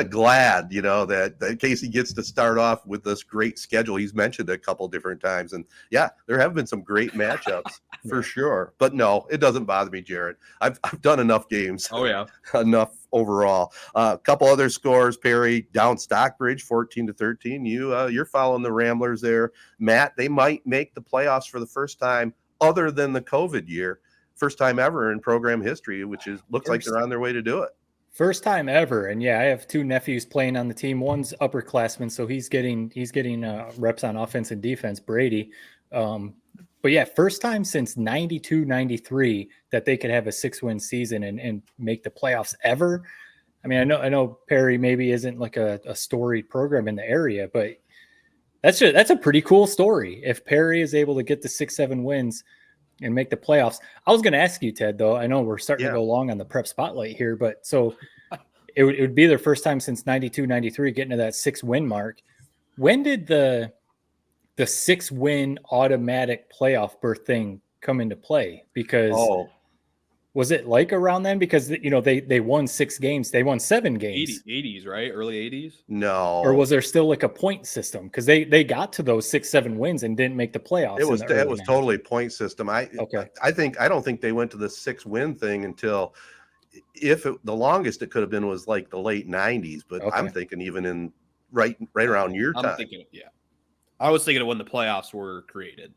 glad, that Casey gets to start off with this great schedule. He's mentioned it a couple different times. And there have been some great matchups for sure. But no, it doesn't bother me, Jared. I've done enough games. Oh, yeah. Enough overall. A couple other scores. Perry down Stockbridge, 14-13. You're following the Ramblers there. Matt, they might make the playoffs for the first time other than the COVID year. First time ever in program history, which looks like they're on their way to do it. First time ever. And I have 2 nephews playing on the team. One's upperclassman, so he's getting reps on offense and defense, Brady. But first time since 92-93 that they could have a 6-win season and make the playoffs ever. I mean, I know Perry maybe isn't like a storied program in the area, but that's a pretty cool story. If Perry is able to get the 6-7 wins and make the playoffs. I was going to ask you, Ted, though. I know we're starting to go long on the prep spotlight here, but so it would be their first time since 92-93 getting to that 6-win mark. When did the 6-win automatic playoff berth thing come into play? Because was it like around then? Because they won 6 games, they won 7 games. 80s, right? Early 80s. No, or was there still like a point system? Because they got to those 6-7 wins and didn't make the playoffs. It was totally point system. I don't think they went to the 6-win thing until the longest it could have been was like the late 90s. But I'm thinking even in right around your time. I was thinking of when the playoffs were created.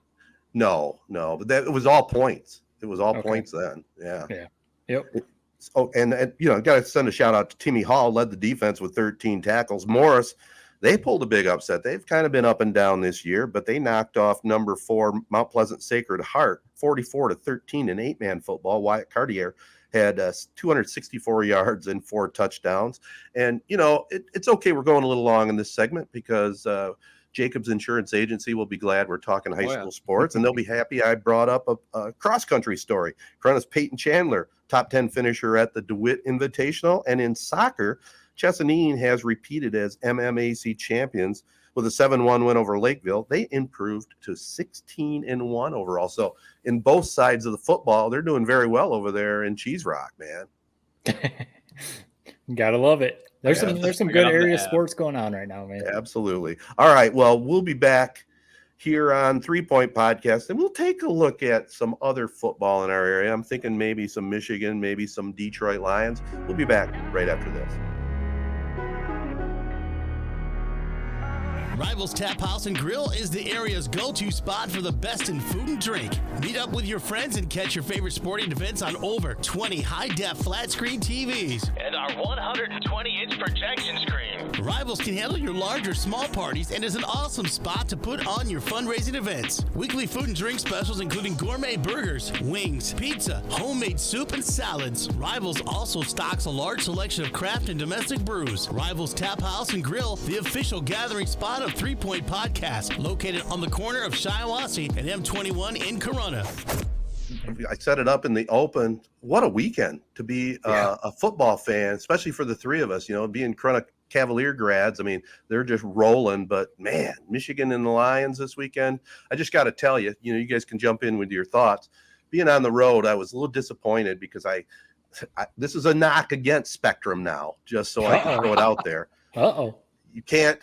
No, but it was all points. It was all points then. Yeah. Yep. Oh, and got to send a shout out to Timmy Hall, led the defense with 13 tackles. Morris, they pulled a big upset. They've kind of been up and down this year, but they knocked off number 4 Mount Pleasant Sacred Heart 44-13 in 8-man football. Wyatt Cartier had 264 yards and 4 touchdowns. And, it's okay. We're going a little long in this segment because Jacobs Insurance Agency will be glad we're talking high school sports, and they'll be happy I brought up a cross-country story. Corunna's Peyton Chandler, top 10 finisher at the DeWitt Invitational. And in soccer, Chesapeake has repeated as MMAC champions with a 7-1 win over Lakeville. They improved to 16-1 overall. So in both sides of the football, they're doing very well over there in Cheese Rock, man. Gotta love it. There's some good area sports going on right now, man. Absolutely. All right. Well, we'll be back here on 3 Point Podcast, and we'll take a look at some other football in our area. I'm thinking maybe some Michigan, maybe some Detroit Lions. We'll be back right after this. Rivals Taphouse and Grille is the area's go-to spot for the best in food and drink. Meet up with your friends and catch your favorite sporting events on over 20 high-def flat-screen TVs and our 120-inch projection screen. Rivals can handle your large or small parties and is an awesome spot to put on your fundraising events. Weekly food and drink specials including gourmet burgers, wings, pizza, homemade soup, and salads. Rivals also stocks a large selection of craft and domestic brews. Rivals Taphouse and Grille, the official gathering spot of 3 Point Podcast, located on the corner of Shiawassee and M21 in Corunna. I set it up in the open. What a weekend to be a football fan, especially for the three of us, being Corunna Cavalier grads. I mean, they're just rolling, but man, Michigan and the Lions this weekend. I just got to tell you, you guys can jump in with your thoughts. Being on the road, I was a little disappointed because this is a knock against Spectrum now, just so I can throw it out there. You can't.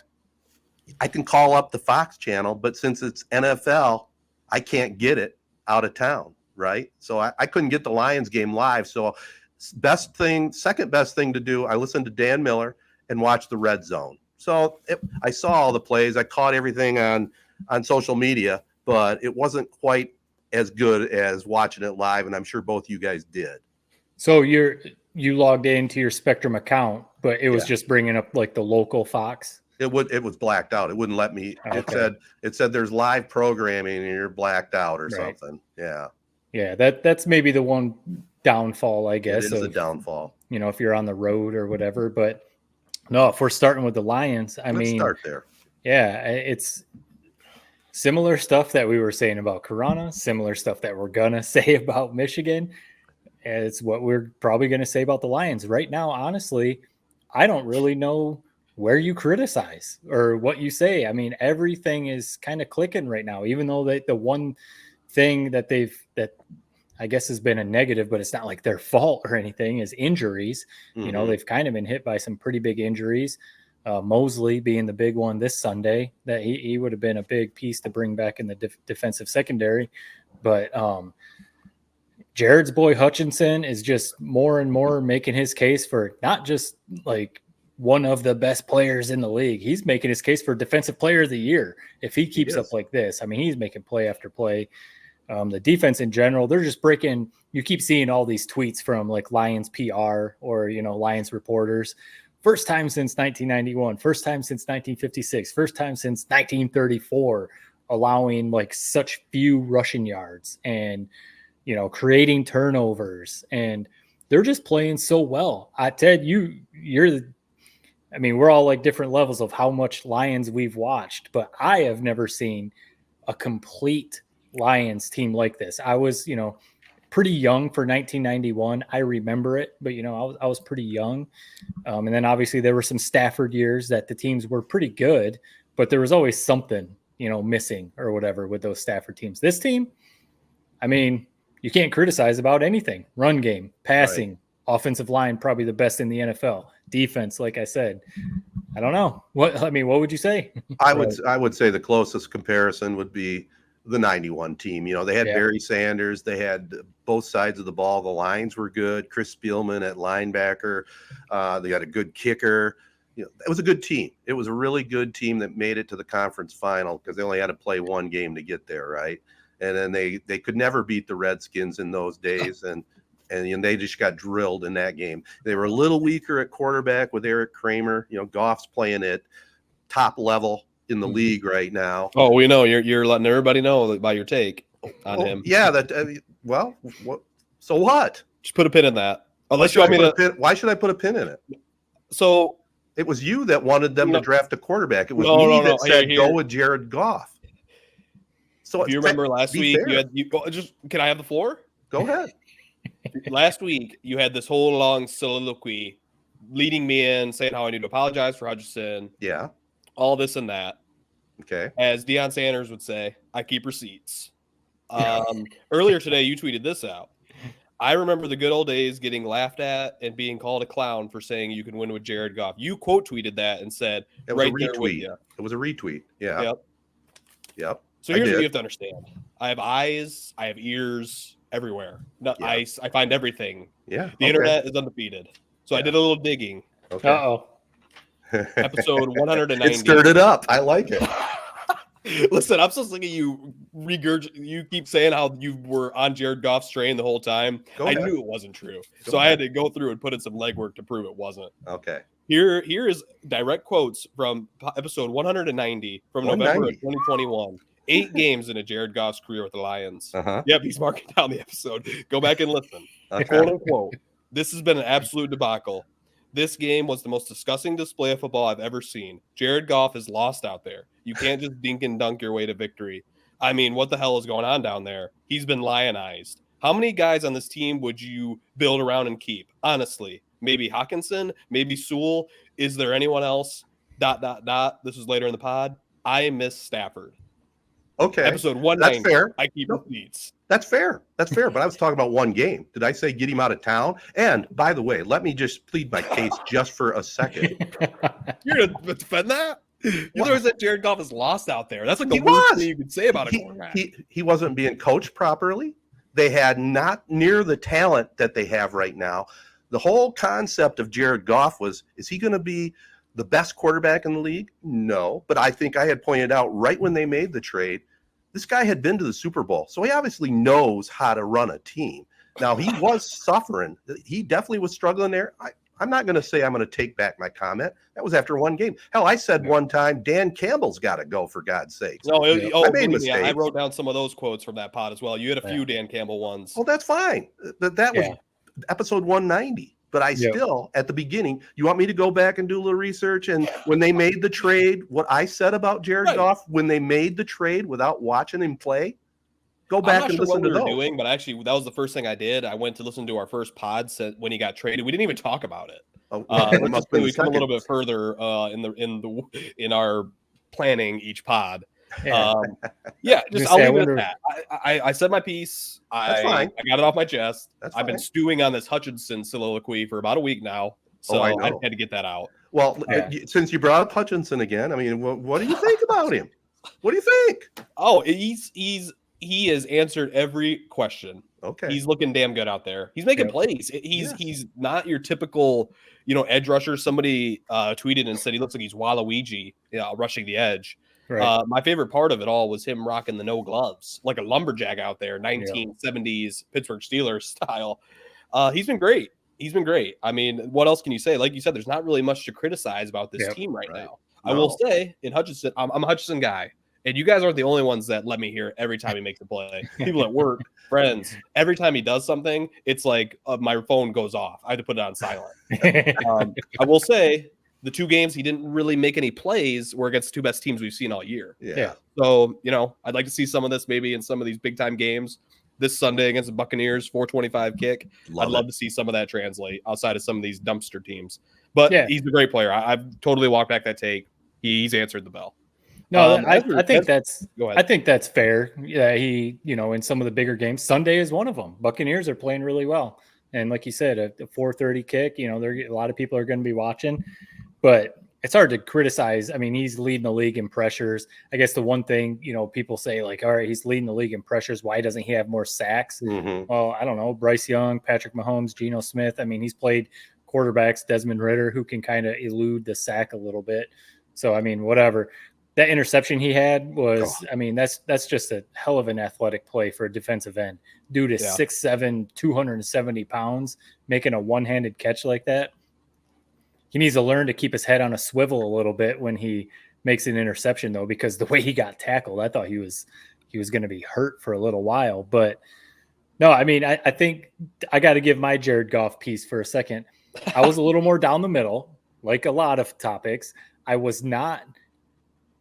I can call up the Fox channel, but since it's NFL, I can't get it out of town, right? So I couldn't get the Lions game live. So second best thing to do, I listened to Dan Miller and watched the Red Zone. So I saw all the plays. I caught everything on social media, but it wasn't quite as good as watching it live, and I'm sure both you guys did. So you logged into your Spectrum account, but it was just bringing up like the local Fox? It was blacked out. It wouldn't let me. Okay. It said there's live programming and you're blacked out or something. Yeah. Yeah. That's maybe the one downfall, I guess. It is a downfall. If you're on the road or whatever. But no, if we're starting with the Lions, Let's start there. Yeah, it's similar stuff that we were saying about Corunna, similar stuff that we're gonna say about Michigan. It's what we're probably gonna say about the Lions right now. Honestly, I don't really know where you criticize or what you say. I mean, everything is kind of clicking right now, even though the one thing that I guess has been a negative, but it's not like their fault or anything, is injuries. Mm-hmm. They've kind of been hit by some pretty big injuries. Mosley being the big one this Sunday, that he would have been a big piece to bring back in the defensive secondary. But Jared's boy Hutchinson is just more and more making his case for not just like one of the best players in the league. He's making his case for defensive player of the year. If he keeps up like this, I mean, he's making play after play. The defense in general, they're just breaking. You keep seeing all these tweets from like Lions PR or, Lions reporters. First time since 1991, first time since 1956, first time since 1934, allowing like such few rushing yards and, creating turnovers. And they're just playing so well. Ted, we're all like different levels of how much Lions we've watched, but I have never seen a complete Lions team like this. I was, pretty young for 1991. I remember it, but I was pretty young. And then obviously there were some Stafford years that the teams were pretty good, but there was always something, missing or whatever with those Stafford teams. This team, I mean, you can't criticize about anything. Run game, passing, offensive line, probably the best in the NFL. Defense, like I said, I don't know. What would you say? I would say the closest comparison would be the 91 team. They had Barry Sanders. They had both sides of the ball. The lines were good. Chris Spielman at linebacker. They got a good kicker. It was a good team. It was a really good team that made it to the conference final because they only had to play one game to get there, right? And then they could never beat the Redskins in those days, and they just got drilled in that game. They were a little weaker at quarterback with Eric Kramer. Goff's playing at top level in the league right now. Oh, we know you're letting everybody know by your take on him. Yeah. So what? Just put a pin in that. Unless why you want me to. why should I put a pin in it? So it was you that wanted them to draft a quarterback. It was me that said go with Jared Goff. So if you remember last week, can I have the floor? Go ahead. Last week, you had this whole long soliloquy leading me in, saying how I need to apologize for Hutchinson. Yeah. All this and that. Okay. As Deion Sanders would say, I keep receipts. Earlier today, you tweeted this out. I remember the good old days getting laughed at and being called a clown for saying you can win with Jared Goff. You quote tweeted that and said, it was a retweet. It was a retweet. Yeah. Yep. So here's what you have to understand. I have eyes. I have ears everywhere. No, I find everything. Yeah. The internet is undefeated. So I did a little digging. Okay. Uh-oh. Episode 190. It stirred it up. I like it. Listen, I'm so sick of you you keep saying how you were on Jared Goff's train the whole time. I knew it wasn't true. I had to go through and put in some legwork to prove it wasn't. Okay. Here is direct quotes from episode 190 from November of 2021. 8 games in a Jared Goff's career with the Lions. Yep, he's marking down the episode. Go back and listen. Okay. Quote unquote. This has been an absolute debacle. This game was the most disgusting display of football I've ever seen. Jared Goff is lost out there. You can't just dink and dunk your way to victory. I mean, what the hell is going on down there? He's been lionized. How many guys on this team would you build around and keep? Honestly, maybe Hawkinson, maybe Sewell. Is there anyone else? ... This was later in the pod. I miss Stafford. Okay. Episode 190. That's fair. I keep receipts. That's fair. That's fair. But I was talking about one game. Did I say get him out of town? And by the way, let me just plead my case just for a second. You're going to defend that? You know that Jared Goff is lost out there. That's like the worst thing you could say about a quarterback. He wasn't being coached properly. They had not near the talent that they have right now. The whole concept of Jared Goff was, is he going to be the best quarterback in the league? No. But I think I had pointed out right when they made the trade, this guy had been to the Super Bowl. So he obviously knows how to run a team. Now, he was suffering. He definitely was struggling there. I'm not going to say I'm going to take back my comment. That was after one game. Hell, I said one time, Dan Campbell's got to go, for God's sakes. No, I made mistakes. I wrote down some of those quotes from that pod as well. You had a few Dan Campbell ones. Well, that's fine. That was episode 190. But I still, at the beginning, you want me to go back and do a little research? And when they made the trade, what I said about Jared Goff, when they made the trade without watching him play, go back and listen to those. Doing, but actually, that was the first thing I did. I went to listen to our first pod when he got traded. We didn't even talk about it. We come a little bit further in our planning each pod. I'll leave it at that. I said my piece. I got it off my chest. I've been stewing on this Hutchinson soliloquy for about a week now, so I had to get that out. Well, since you brought up Hutchinson again, I mean, what do you think about him? What do you think? Oh, he has answered every question. Okay, he's looking damn good out there. He's making plays. He's not your typical, edge rusher. Somebody tweeted and said he looks like he's Waluigi, rushing the edge. Right. My favorite part of it all was him rocking the no gloves, like a lumberjack out there, 1970s Pittsburgh Steelers style. He's been great. I mean, what else can you say? Like you said, there's not really much to criticize about this team right now. No. I will say, in Hutchinson, I'm a Hutchinson guy, and you guys aren't the only ones that let me hear every time he makes a play. People at work, friends, every time he does something, it's like my phone goes off. I had to put it on silent. I will say, the 2 games he didn't really make any plays were against the 2 best teams we've seen all year. Yeah. So, I'd like to see some of this maybe in some of these big time games this Sunday against the Buccaneers, 425 kick. I'd love to see some of that translate outside of some of these dumpster teams. But he's a great player. I've totally walked back that take. He's answered the bell. No, I think that's fair. Yeah, he, in some of the bigger games, Sunday is one of them. Buccaneers are playing really well. And like you said, a 4:30 kick, a lot of people are going to be watching. But it's hard to criticize. I mean, he's leading the league in pressures. I guess the one thing, people say, like, all right, he's leading the league in pressures. Why doesn't he have more sacks? Mm-hmm. Well, I don't know. Bryce Young, Patrick Mahomes, Geno Smith. I mean, he's played quarterbacks, Desmond Ridder, who can kind of elude the sack a little bit. So, I mean, whatever. That interception he had was, I mean, that's just a hell of an athletic play for a defensive end. Dude is 6'7", 270 pounds, making a one-handed catch like that. He needs to learn to keep his head on a swivel a little bit when he makes an interception, though, because the way he got tackled, I thought he was going to be hurt for a little while. But No, I mean, I think I got to give my Jared Goff piece for a second. I was a little more down the middle, like a lot of topics. I was not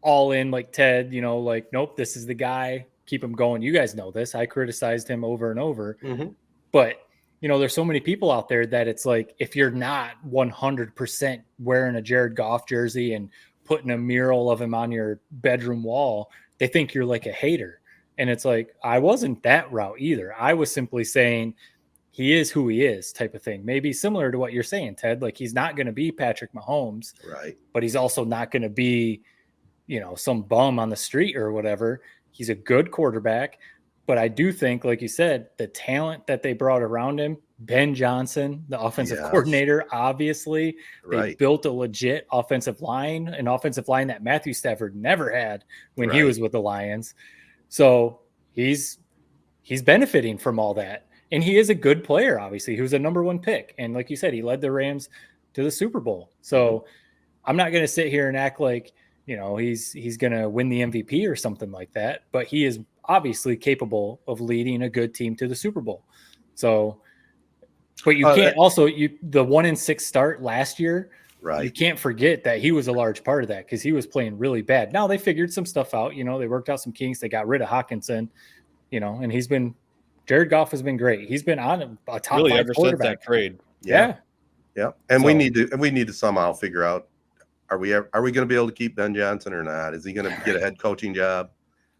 all in like Ted, like, nope, this is the guy. Keep him going. You guys know this. I criticized him over and over. Mm-hmm. But, there's so many people out there that it's like, if you're not 100% wearing a Jared Goff jersey and putting a mural of him on your bedroom wall, they think you're like a hater. And it's like, I wasn't that route either. I was simply saying he is who he is type of thing. Maybe similar to what you're saying, Ted. Like, he's not going to be Patrick Mahomes, right? But he's also not going to be, some bum on the street or whatever. He's a good quarterback. But I do think, like you said, the talent that they brought around him, Ben Johnson, the offensive coordinator, obviously, they built a legit offensive line, an offensive line that Matthew Stafford never had when he was with the Lions. So he's benefiting from all that. And he is a good player, obviously. He was a number 1 pick. And like you said, he led the Rams to the Super Bowl. So I'm not going to sit here and act like, he's going to win the MVP or something like that. But he is obviously capable of leading a good team to the Super Bowl. So, but you can't the 1-6 start last year, right? You can't forget that he was a large part of that because he was playing really bad. Now they figured some stuff out, they worked out some kinks. They got rid of Hawkinson, and Jared Goff has been great. He's been on a top really 5 ever quarterback. since that trade. Yeah. And we need to somehow figure out, are we going to be able to keep Ben Johnson or not? Is he going to get a head coaching job?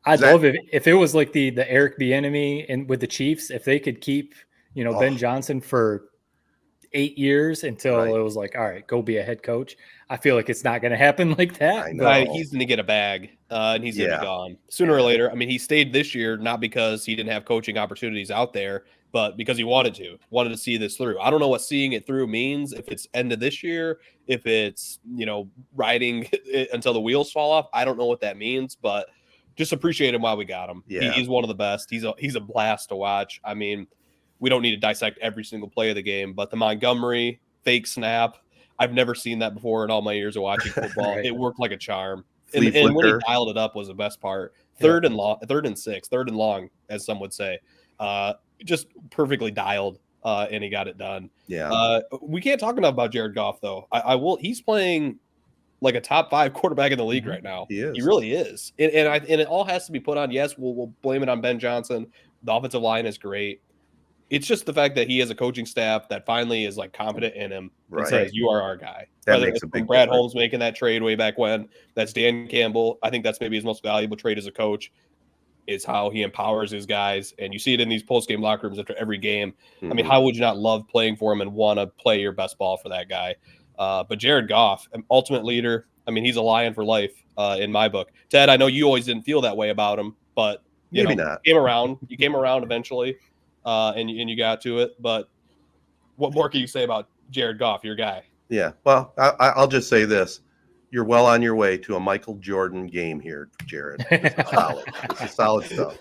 I'd love it if it was like the Eric Bieniemy and with the Chiefs, if they could keep, Ben Johnson for 8 years until it was like, all right, go be a head coach. I feel like it's not going to happen like that. I know. He's going to get a bag and he's going to be gone sooner or later. I mean, he stayed this year, not because he didn't have coaching opportunities out there, but because he wanted to see this through. I don't know what seeing it through means. If it's end of this year, if it's, riding it until the wheels fall off. I don't know what that means, but just appreciate him while we got him. Yeah. He's one of the best. He's a blast to watch. I mean, we don't need to dissect every single play of the game, but the Montgomery fake snap, I've never seen that before in all my years of watching football. It worked like a charm. And when he dialed it up was the best part. Third and 6, third and long, as some would say. Just perfectly dialed, and he got it done. Yeah. We can't talk enough about Jared Goff, though. I will. He's playing like a top 5 quarterback in the league right now. He is. He really is. And it all has to be put on. Yes, we'll blame it on Ben Johnson. The offensive line is great. It's just the fact that he has a coaching staff that finally is like confident in him and says, "You are our guy." That makes a big Brad difference. Holmes making that trade way back when. That's Dan Campbell. I think that's maybe his most valuable trade as a coach, is how he empowers his guys. And you see it in these post-game locker rooms after every game. I mean, how would you not love playing for him and want to play your best ball for that guy? But Jared Goff, an ultimate leader. I mean, he's a Lion for life in my book. Ted, I know you always didn't feel that way about him, but Maybe not. You came around eventually. And you got to it, but what more can you say about Jared Goff, your guy? Yeah, well, I'll just say this: you're well on your way to a Michael Jordan game here, Jared. This is solid. This is solid stuff.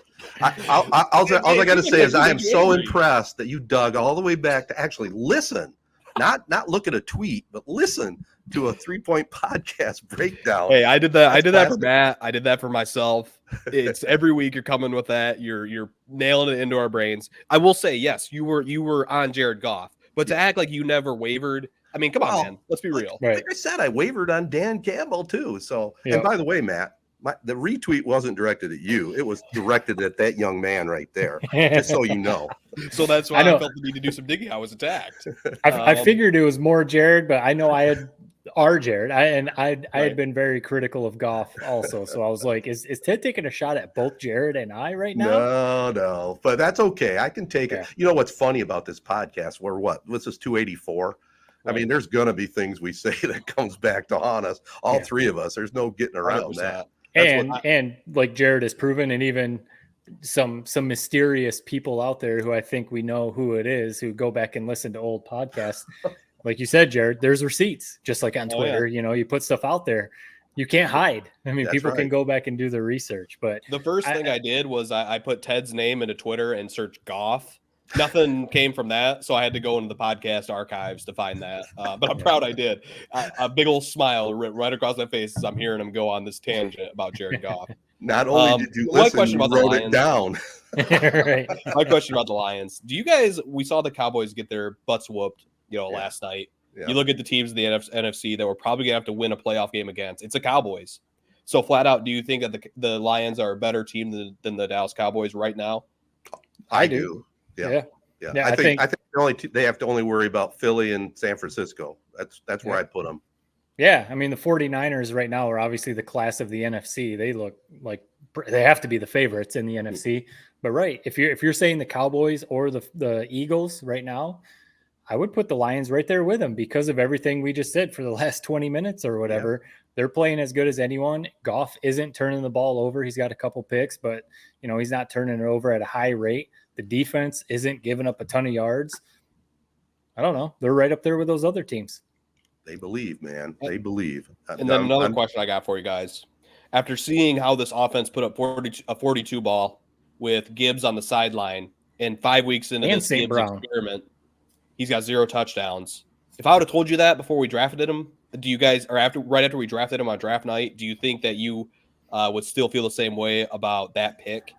All I got to say is I am so impressed that you dug all the way back to actually listen, not look at a tweet, but listen to a 3-point podcast breakdown. Hey, I did that. I did that for Matt. I did that for myself. It's every week you're coming with that. You're nailing it into our brains. I will say, yes, you were on Jared Goff, but to act like you never wavered. I mean, come on, man. Let's be real. Like I said, I wavered on Dan Campbell too. So, and by the way, Matt, the retweet wasn't directed at you. It was directed at that young man right there, just so you know. So that's why I felt the need to do some digging. I was attacked. I figured it was more Jared, but I know I had our Jared. I had been very critical of Goff also. So I was like, is Ted taking a shot at both Jared and I right now? No, but that's okay. I can take it. You know what's funny about this podcast? This is 284. I mean, there's going to be things we say that comes back to haunt us. All three of us. There's no getting around 100%. That. And like Jared has proven, and even some mysterious people out there who I think we know who it is, who go back and listen to old podcasts. Like you said, Jared, there's receipts, just like on Twitter. You know, you put stuff out there. You can't hide. I mean, people can go back and do the research. But the first thing I did was I put Ted's name into Twitter and searched Goff. Nothing came from that, so I had to go into the podcast archives to find that. But I'm proud I did. A big old smile right across my face as I'm hearing him go on this tangent about Jared Goff. Not only did you my listen, question you about the wrote it Lions- down. Right. My question about the Lions. Do you guys, we saw the Cowboys get their butts whooped, last night. Yeah. You look at the teams in the NFC that we're probably going to have to win a playoff game against. It's the Cowboys. So flat out, do you think that the Lions are a better team than the Dallas Cowboys right now? I do. Yeah. I think they have to only worry about Philly and San Francisco. That's where I'd put them. Yeah, I mean the 49ers right now are obviously the class of the NFC. They look like they have to be the favorites in the NFC. But right, if you're saying the Cowboys or the Eagles right now, I would put the Lions right there with them because of everything we just said for the last 20 minutes or whatever. Yeah. They're playing as good as anyone. Goff isn't turning the ball over. He's got a couple picks, but he's not turning it over at a high rate. The defense isn't giving up a ton of yards. I don't know. They're right up there with those other teams. They believe, man. They believe. And then another question I got for you guys. After seeing how this offense put up a 42 ball with Gibbs on the sideline and 5 weeks into this Gibbs experiment, he's got 0 touchdowns. If I would have told you that before we drafted him, do you guys, or right after we drafted him on draft night, do you think that you would still feel the same way about that pick?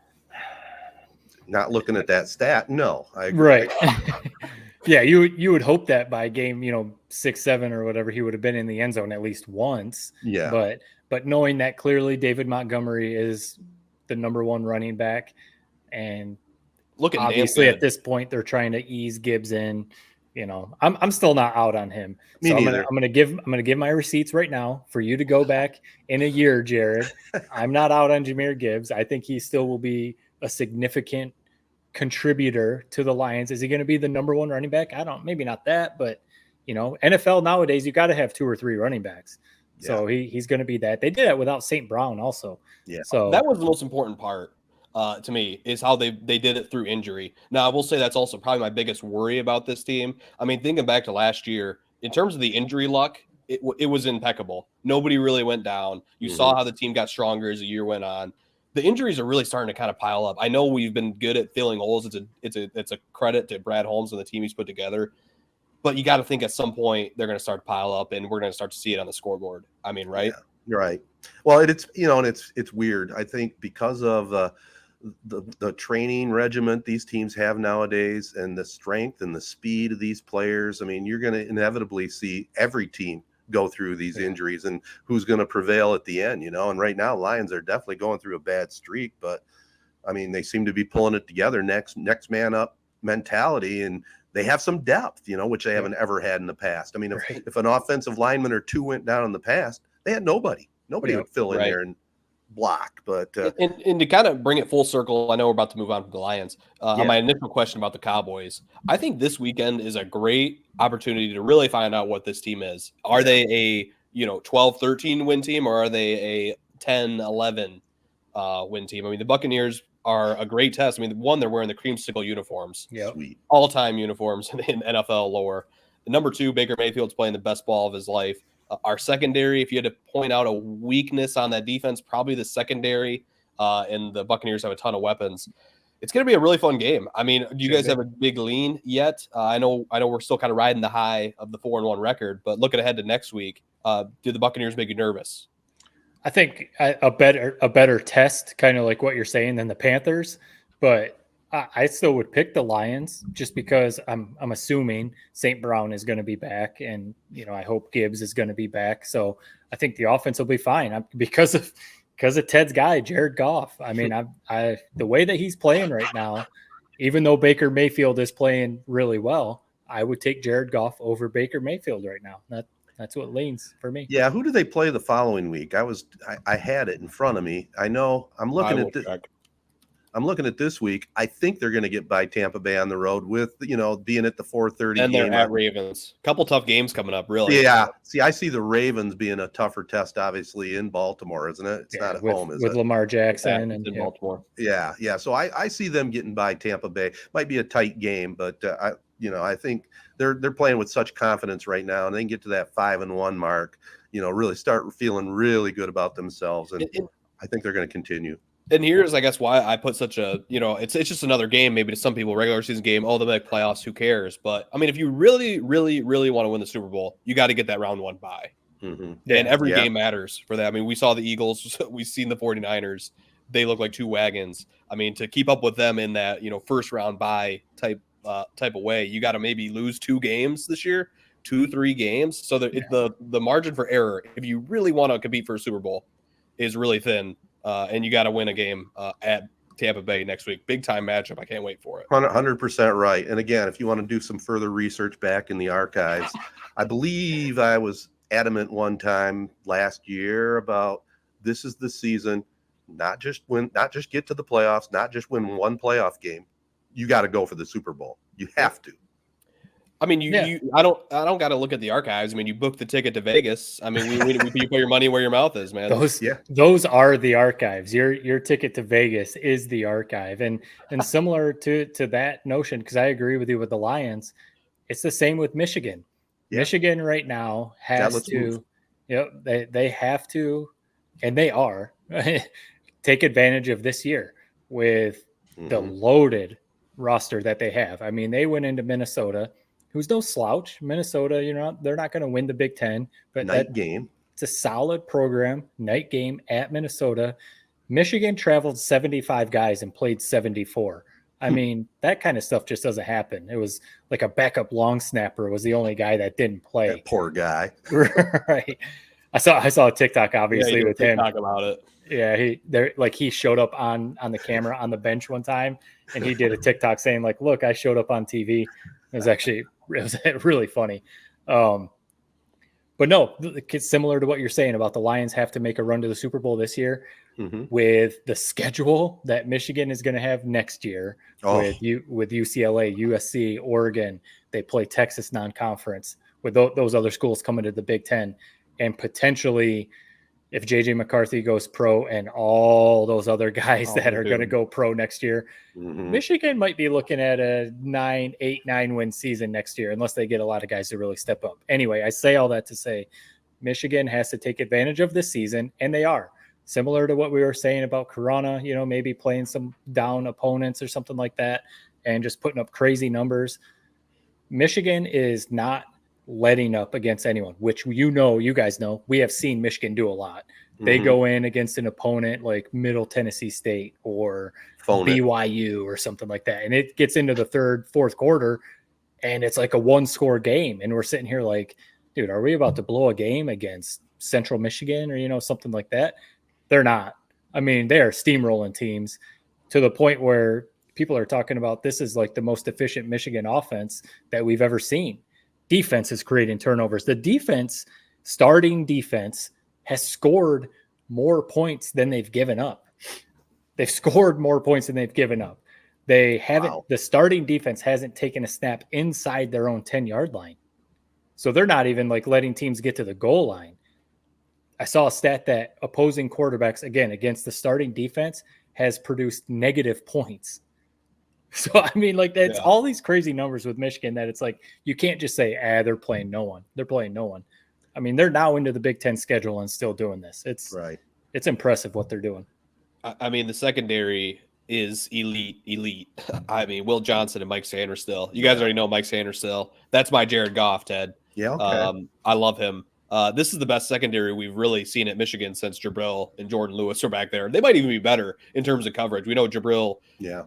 Not looking at that stat, no. I agree. Right. Yeah, you would hope that by game 6, 7 or whatever he would have been in the end zone at least once. Yeah. But knowing that clearly David Montgomery is the number 1 running back, and obviously at this point they're trying to ease Gibbs in. I'm still not out on him. So I'm gonna give my receipts right now for you to go back in a year, Jared. I'm not out on Jahmyr Gibbs. I think he still will be a significant contributor to the Lions. Is he going to be the number 1 running back? Maybe not that, but NFL nowadays, you got to have 2 or 3 running backs. Yeah. So he's going to be that. They did that without St. Brown also. Yeah. So that was the most important part to me, is how they did it through injury. Now I will say that's also probably my biggest worry about this team. I mean, thinking back to last year, in terms of the injury luck, it was impeccable. Nobody really went down. You saw how the team got stronger as the year went on. The injuries are really starting to kind of pile up. I know we've been good at filling holes. It's a credit to Brad Holmes and the team he's put together. But you got to think at some point they're going to start to pile up, and we're going to start to see it on the scoreboard. I mean, right? Yeah, you're right. Well, it's and it's weird. I think because of the training regiment these teams have nowadays, and the strength and the speed of these players. I mean, you're going to inevitably see every team go through these injuries and who's going to prevail at the end, and right now Lions are definitely going through a bad streak, but I mean, they seem to be pulling it together, next man up mentality, and they have some depth, which they haven't ever had in the past. I mean, if an offensive lineman or 2 went down in the past, they had nobody would fill in there and block. But and to kind of bring it full circle, I know we're about to move on from the Lions. On my initial question about the Cowboys, I think this weekend is a great opportunity to really find out what this team is. Are they a 12-13 win team, or are they a 10-11 win team? I mean, the Buccaneers are a great test. I mean, one, they're wearing the creamsicle uniforms, all-time uniforms in NFL lore. Number 2, Baker Mayfield's playing the best ball of his life. Our secondary, if you had to point out a weakness on that defense, probably the secondary, and the Buccaneers have a ton of weapons. It's going to be a really fun game. I mean, do you guys have a big lean yet? I know we're still kind of riding the high of the 4-1 record, but looking ahead to next week, do the Buccaneers make you nervous? I think a better test, kind of like what you're saying, than the Panthers, but I still would pick the Lions just because I'm assuming St. Brown is going to be back, and I hope Gibbs is going to be back. So I think the offense will be fine because of Ted's guy, Jared Goff. I mean, the way that he's playing right now, even though Baker Mayfield is playing really well, I would take Jared Goff over Baker Mayfield right now. That's what leans for me. Yeah, who do they play the following week? I had it in front of me. I know I'm looking at this. I'm looking at this week. I think they're going to get by Tampa Bay on the road with, being at the 4:30 and game. They're at Ravens. Couple tough games coming up, really. Yeah. See, I see the Ravens being a tougher test, obviously, in Baltimore, isn't it? It's not at home, is it? With Lamar Jackson and in Baltimore. Yeah. So I see them getting by Tampa Bay. Might be a tight game, but I think they're playing with such confidence right now, and they can get to that 5-1 mark. Really start feeling really good about themselves, and I think they're going to continue. And here's, I guess, why I put such a, it's just another game, maybe to some people, regular season game. Oh, they'll make playoffs. Who cares? But I mean, if you really, really, really want to win the Super Bowl, you got to get that round 1 bye. Mm-hmm. And every game matters for that. I mean, we saw the Eagles, we've seen the 49ers. they look like two wagons. I mean, to keep up with them in that, first round bye type of way, you got to maybe lose 2 games this year, 2-3 games. So the margin for error, if you really want to compete for a Super Bowl, is really thin. And you got to win a game at Tampa Bay next week. Big time matchup. I can't wait for it. 100% right. And again, if you want to do some further research back in the archives, I believe I was adamant one time last year about this is the season, not just get to the playoffs, not just win one playoff game. You got to go for the Super Bowl. You have to. I mean, I don't got to look at the archives. I mean, you booked the ticket to Vegas. I mean, you put your money where your mouth is, man. Those are the archives. Your ticket to Vegas is the archive, and similar to that notion, because I agree with you with the Lions. It's the same with Michigan. Yeah. Michigan right now has to, they have to, and they are take advantage of this year with the loaded roster that they have. I mean, they went into Minnesota, who's no slouch. Minnesota, they're not going to win the Big Ten, but game. It's a solid program. Night game at Minnesota. Michigan traveled 75 guys and played 74. I mean, that kind of stuff just doesn't happen. It was like a backup long snapper was the only guy that didn't play. That poor guy. Right. I saw a TikTok obviously with him. Talk about it. Yeah, he showed up on the camera on the bench one time, and he did a TikTok saying like, "Look, I showed up on TV." It was really funny. But no, it's similar to what you're saying about the Lions have to make a run to the Super Bowl this year with the schedule that Michigan is going to have next year with UCLA, USC, Oregon. They play Texas non-conference with those other schools coming to the Big Ten, and potentially if JJ McCarthy goes pro and all those other guys that are going to go pro next year, Michigan might be looking at a 8-9 win season next year, unless they get a lot of guys to really step up. Anyway, I say all that to say Michigan has to take advantage of this season, and they are. Similar to what we were saying about Corunna, maybe playing some down opponents or something like that and just putting up crazy numbers. Michigan is not letting up against anyone, which you guys know. We have seen Michigan do a lot. They go in against an opponent like Middle Tennessee State or BYU or something like that, and it gets into the third, fourth quarter, and it's like a 1-score game, and we're sitting here like, dude, are we about to blow a game against Central Michigan or something like that? They're not. I mean, they are steamrolling teams to the point where people are talking about this is like the most efficient Michigan offense that we've ever seen. Defense is creating turnovers. The starting defense has scored more points than they've given up. They've scored more points than they've given up. They haven't. The starting defense hasn't taken a snap inside their own 10-yard line. So they're not even like letting teams get to the goal line. I saw a stat that opposing quarterbacks, again, against the starting defense, has produced negative points. So, I mean, like, that's all these crazy numbers with Michigan that it's like, you can't just say, they're playing no one. They're playing no one. I mean, they're now into the Big Ten schedule and still doing this. It's impressive what they're doing. I mean, the secondary is elite. I mean, Will Johnson and Mike Sanders still. You guys already know Mike Sanders still. That's my Jared Goff, Ted. Yeah, okay. I love him. This is the best secondary we've really seen at Michigan since Jabril and Jordan Lewis are back there. They might even be better in terms of coverage. We know Jabril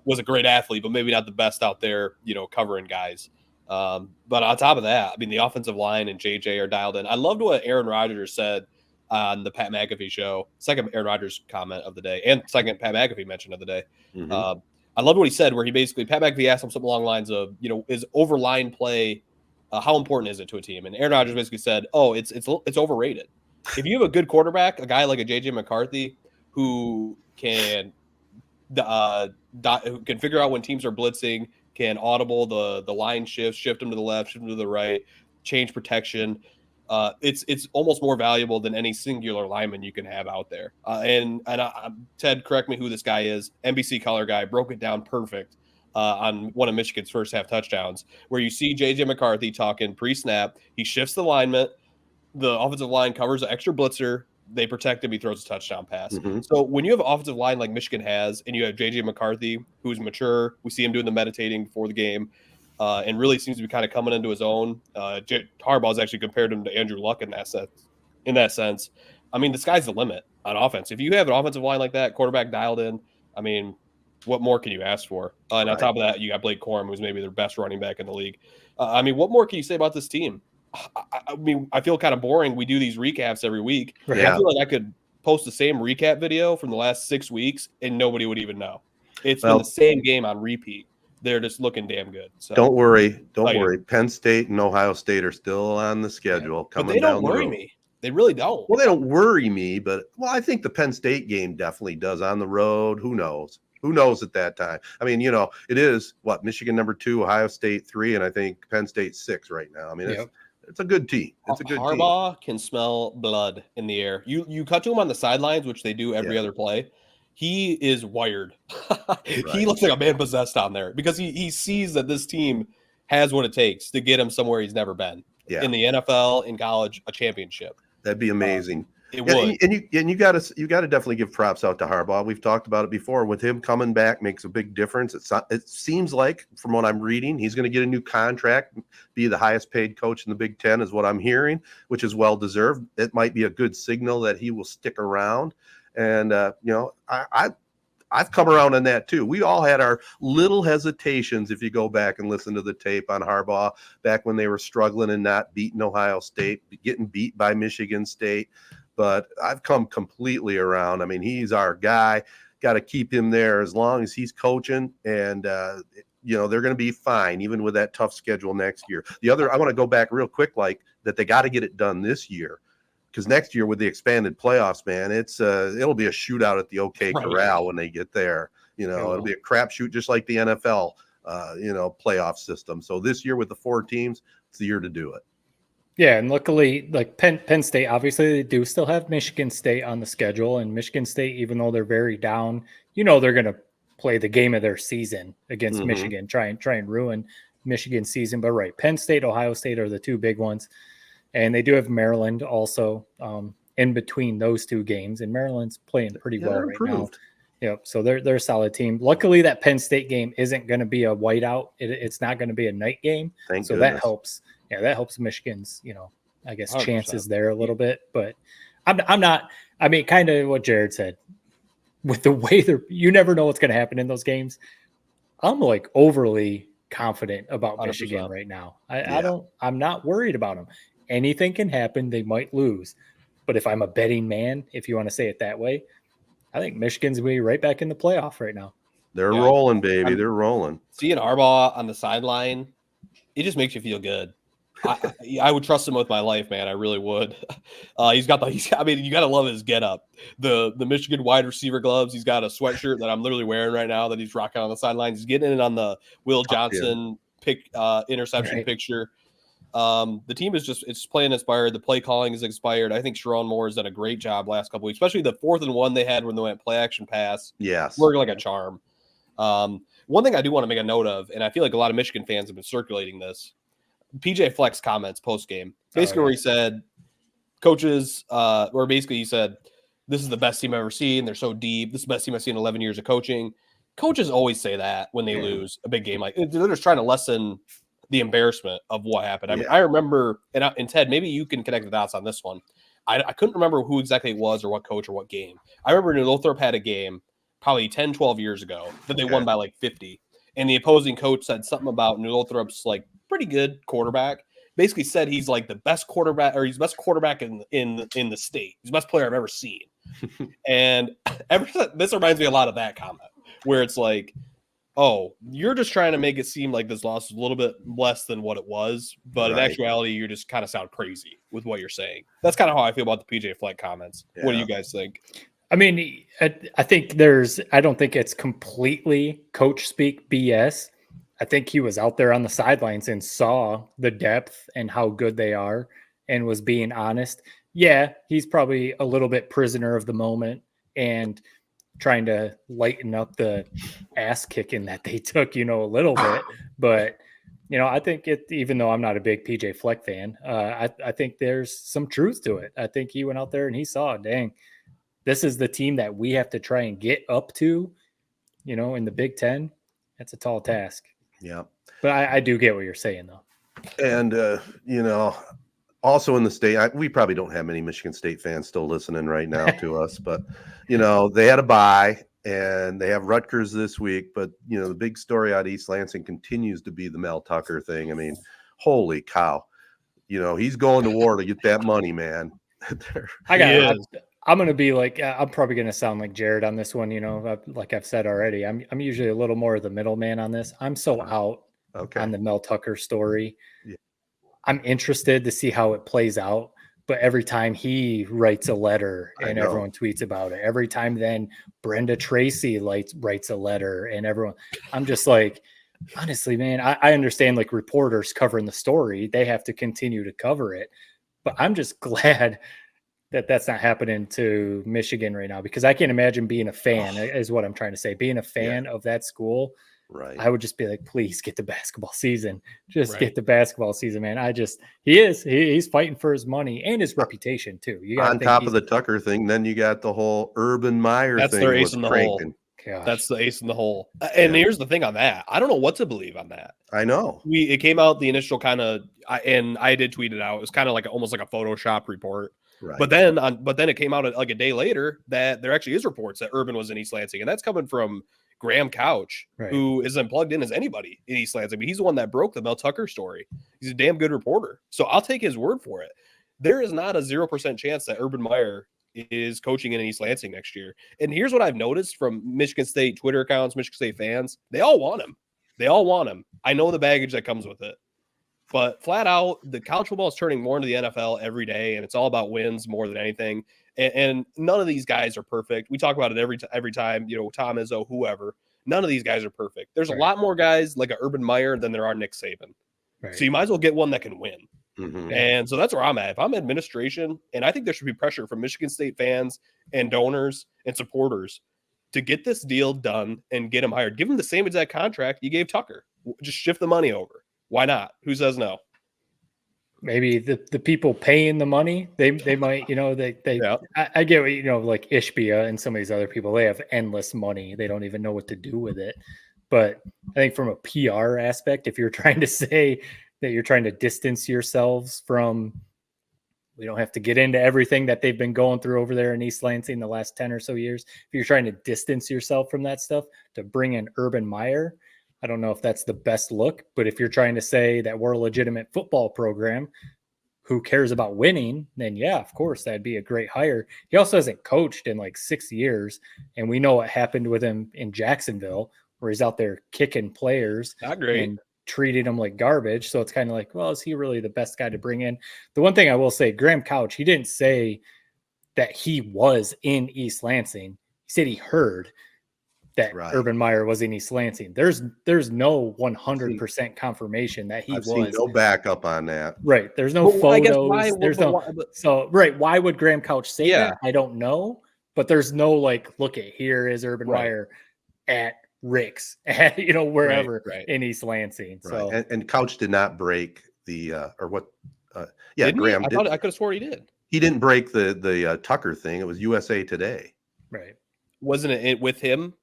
was a great athlete, but maybe not the best out there, covering guys. But on top of that, I mean, the offensive line and JJ are dialed in. I loved what Aaron Rodgers said on the Pat McAfee show. Second Aaron Rodgers comment of the day, and second Pat McAfee mention of the day. I loved what he said, where Pat McAfee asked him something along the lines of, is overline play, how important is it to a team? And Aaron Rodgers basically said, it's overrated. If you have a good quarterback, a guy like a JJ McCarthy who can figure out when teams are blitzing, can audible the line shift them to the left, shift them to the right, change protection. It's almost more valuable than any singular lineman you can have out there. And Ted, correct me who this guy is. NBC color guy broke it down perfect on one of Michigan's first half touchdowns, where you see JJ McCarthy talking pre-snap. He shifts the alignment. The offensive line covers an extra blitzer. They protect him. He throws a touchdown pass. So when you have an offensive line like Michigan has, and you have JJ McCarthy, who's mature, we see him doing the meditating before the game, and really seems to be kind of coming into his own. Harbaugh's actually compared him to Andrew Luck in that sense. I mean, the sky's the limit on offense. If you have an offensive line like that, quarterback dialed in, I mean, what more can you ask for? And on top of that, you got Blake Corum, who's maybe their best running back in the league. I mean, what more can you say about this team? I mean, I feel kind of boring. We do these recaps every week. Right. I feel like I could post the same recap video from the last 6 weeks and nobody would even know. It's been the same game on repeat. They're just looking damn good. So don't worry. Penn State and Ohio State are still on the schedule. But they don't worry me. They really don't. Well, they don't worry me, but I think the Penn State game definitely does on the road. Who knows? Who knows at that time? I mean, it is Michigan number 2, Ohio State 3, and I think Penn State 6 right now. I mean, it's a good team. It's a good team. Harbaugh can smell blood in the air. You cut to him on the sidelines, which they do every other play. He is wired. He looks like a man possessed on there because he sees that this team has what it takes to get him somewhere he's never been. In the NFL, in college, a championship. That'd be amazing. It would. And you got to definitely give props out to Harbaugh. We've talked about it before. With him coming back makes a big difference. It seems like, from what I'm reading, he's going to get a new contract, be the highest paid coach in the Big Ten, is what I'm hearing, which is well deserved. It might be a good signal that he will stick around. And I've come around on that too. We all had our little hesitations if you go back and listen to the tape on Harbaugh back when they were struggling and not beating Ohio State, getting beat by Michigan State. But I've come completely around. I mean, he's our guy. Got to keep him there as long as he's coaching. And, they're going to be fine, even with that tough schedule next year. I want to go back real quick, that they got to get it done this year. Because next year with the expanded playoffs, man, it'll be a shootout at the OK Corral when they get there. It'll be a crapshoot just like the NFL, playoff system. So this year with the 4 teams, it's the year to do it. Yeah, and luckily, Penn State, obviously they do still have Michigan State on the schedule, and Michigan State, even though they're very down, they're going to play the game of their season against Michigan, try and ruin Michigan's season. But Penn State, Ohio State are the 2 big ones. And they do have Maryland also in between those 2 games, and Maryland's playing pretty well right now. Yep. So they're a solid team. Luckily, that Penn State game isn't going to be a whiteout. It's not going to be a night game. Thank goodness. That helps. Yeah, that helps Michigan's, I guess 100%. Chances there a little bit. But I'm not. I mean, kind of what Jared said. With the way you never know what's going to happen in those games. I'm overly confident about 100%. Michigan right now. I'm not worried about them. Anything can happen. They might lose. But if I'm a betting man, if you want to say it that way, I think Michigan's going to be right back in the playoff right now. They're rolling, baby. They're rolling. Seeing Harbaugh on the sideline, it just makes you feel good. I would trust him with my life, man. I really would. You got to love his getup. The Michigan wide receiver gloves. He's got a sweatshirt that I'm literally wearing right now that he's rocking on the sidelines. He's getting it on the Will Johnson interception picture. The team is it's playing inspired. The play calling is inspired. I think Sharon Moore has done a great job last couple weeks, especially the 4th and 1 they had when they went play action pass. Yes. Working like a charm. One thing I do want to make a note of, and I feel like a lot of Michigan fans have been circulating this, PJ Fleck's comments post-game. Basically where he said, coaches, or basically he said, this is the best team I've ever seen. They're so deep. This is the best team I've seen in 11 years of coaching. Coaches always say that when they lose a big game. They're just trying to lessen the embarrassment of what happened. I mean, I remember, and Ted, maybe you can connect the dots on this one. I couldn't remember who exactly it was or what coach or what game. I remember New Lothrop had a game probably 10, 12 years ago that they won by 50. And the opposing coach said something about New Lothrop's pretty good quarterback. Basically said he's the best quarterback, or he's the best quarterback in the state. He's the best player I've ever seen. And this reminds me a lot of that comment where it's oh, you're just trying to make it seem like this loss is a little bit less than what it was. But in actuality, you just kind of sound crazy with what you're saying. That's kind of how I feel about the PJ Fleck comments. Yeah. What do you guys think? I mean, I think I don't think it's completely coach speak BS. I think he was out there on the sidelines and saw the depth and how good they are and was being honest. Yeah, he's probably a little bit prisoner of the moment and trying to lighten up the ass kicking that they took, a little bit. But, I think even though I'm not a big PJ Fleck fan, I think there's some truth to it. I think he went out there and he saw, dang, this is the team that we have to try and get up to, in the Big Ten. That's a tall task. Yeah. But I do get what you're saying, though. And, also in the state, we probably don't have many Michigan State fans still listening right now to us, but they had a bye and they have Rutgers this week. But the big story out of East Lansing continues to be the Mel Tucker thing. I mean, holy cow! He's going to war to get that money, man. I'm going to be like, I'm probably going to sound like Jared on this one. Like I've said already, I'm usually a little more of the middleman on this. I'm so out on the Mel Tucker story. Yeah. I'm interested to see how it plays out. But every time he writes a letter and everyone tweets about it, every time then Brenda Tracy writes a letter and everyone, I'm just like, honestly, man, I understand like reporters covering the story. They have to continue to cover it. But I'm just glad that that's not happening to Michigan right now, because I can't imagine being a fan is what I'm trying to say. Being a fan of that school. Right. I would just be like, please get the basketball season. Get the basketball season, man. He's fighting for his money and his reputation too. You got on top of the Tucker thing, then you got the whole Urban Meyer thing. That's their ace in the hole. Gosh. That's the ace in the hole. And here's the thing on that. I don't know what to believe on that. I know. It came out the initial kind of, and I did tweet it out. It was kind of like almost like a Photoshop report. Right. But then it came out like a day later that there actually is reports that Urban was in East Lansing, and that's coming from Graham Couch, who isn't plugged in as anybody in East Lansing. I mean, he's the one that broke the Mel Tucker story. He's a damn good reporter. So I'll take his word for it. There is not a 0% chance that Urban Meyer is coaching in East Lansing next year. And here's what I've noticed from Michigan State Twitter accounts, Michigan State fans. They all want him. I know the baggage that comes with it. But flat out, the college football is turning more into the NFL every day, and it's all about wins more than anything. And none of these guys are perfect. We talk about it every time, Tom Izzo, whoever. None of these guys are perfect. There's a lot more guys like a Urban Meyer than there are Nick Saban. Right. So you might as well get one that can win. Mm-hmm. And so that's where I'm at. If I'm administration, and I think there should be pressure from Michigan State fans and donors and supporters to get this deal done and get him hired. Give him the same exact contract you gave Tucker. Just shift the money over. Why not? Who says no? Maybe the people paying the money, they might, I get what, like Ishbia and some of these other people, they have endless money. They don't even know what to do with it. But I think from a PR aspect, if you're trying to say that you're trying to distance yourselves from, we don't have to get into everything that they've been going through over there in East Lansing the last 10 or so years. If you're trying to distance yourself from that stuff to bring in Urban Meyer, I don't know if that's the best look, but if you're trying to say that we're a legitimate football program who cares about winning, then yeah, of course, that'd be a great hire. He also hasn't coached in like 6 years, and we know what happened with him in Jacksonville, where he's out there kicking players and treating them like garbage. So it's kind of like, well, is he really the best guy to bring in? The one thing I will say, Graham Couch, he didn't say that he was in East Lansing. He said he heard that Urban Meyer was in East Lansing. There's no 100% confirmation that he was. Seen no backup on that. Right. There's no photos. Why would Graham Couch say that? I don't know. But there's no like, look at here is Urban Meyer at Rick's, at, wherever in East Lansing. So and Couch did not break the Graham. I could have sworn he did. He didn't break the Tucker thing. It was USA Today. Right. Wasn't it with him?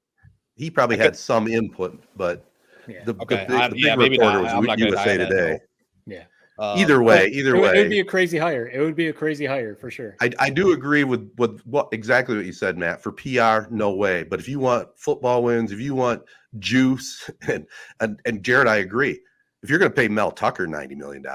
He probably had some input, but the big reporter was USA Today. Yeah. Either way, it would be a crazy hire. It would be a crazy hire for sure. I do agree with exactly what you said, Matt. For PR, no way. But if you want football wins, if you want juice, and Jared, I agree. If you're going to pay Mel Tucker $90 million,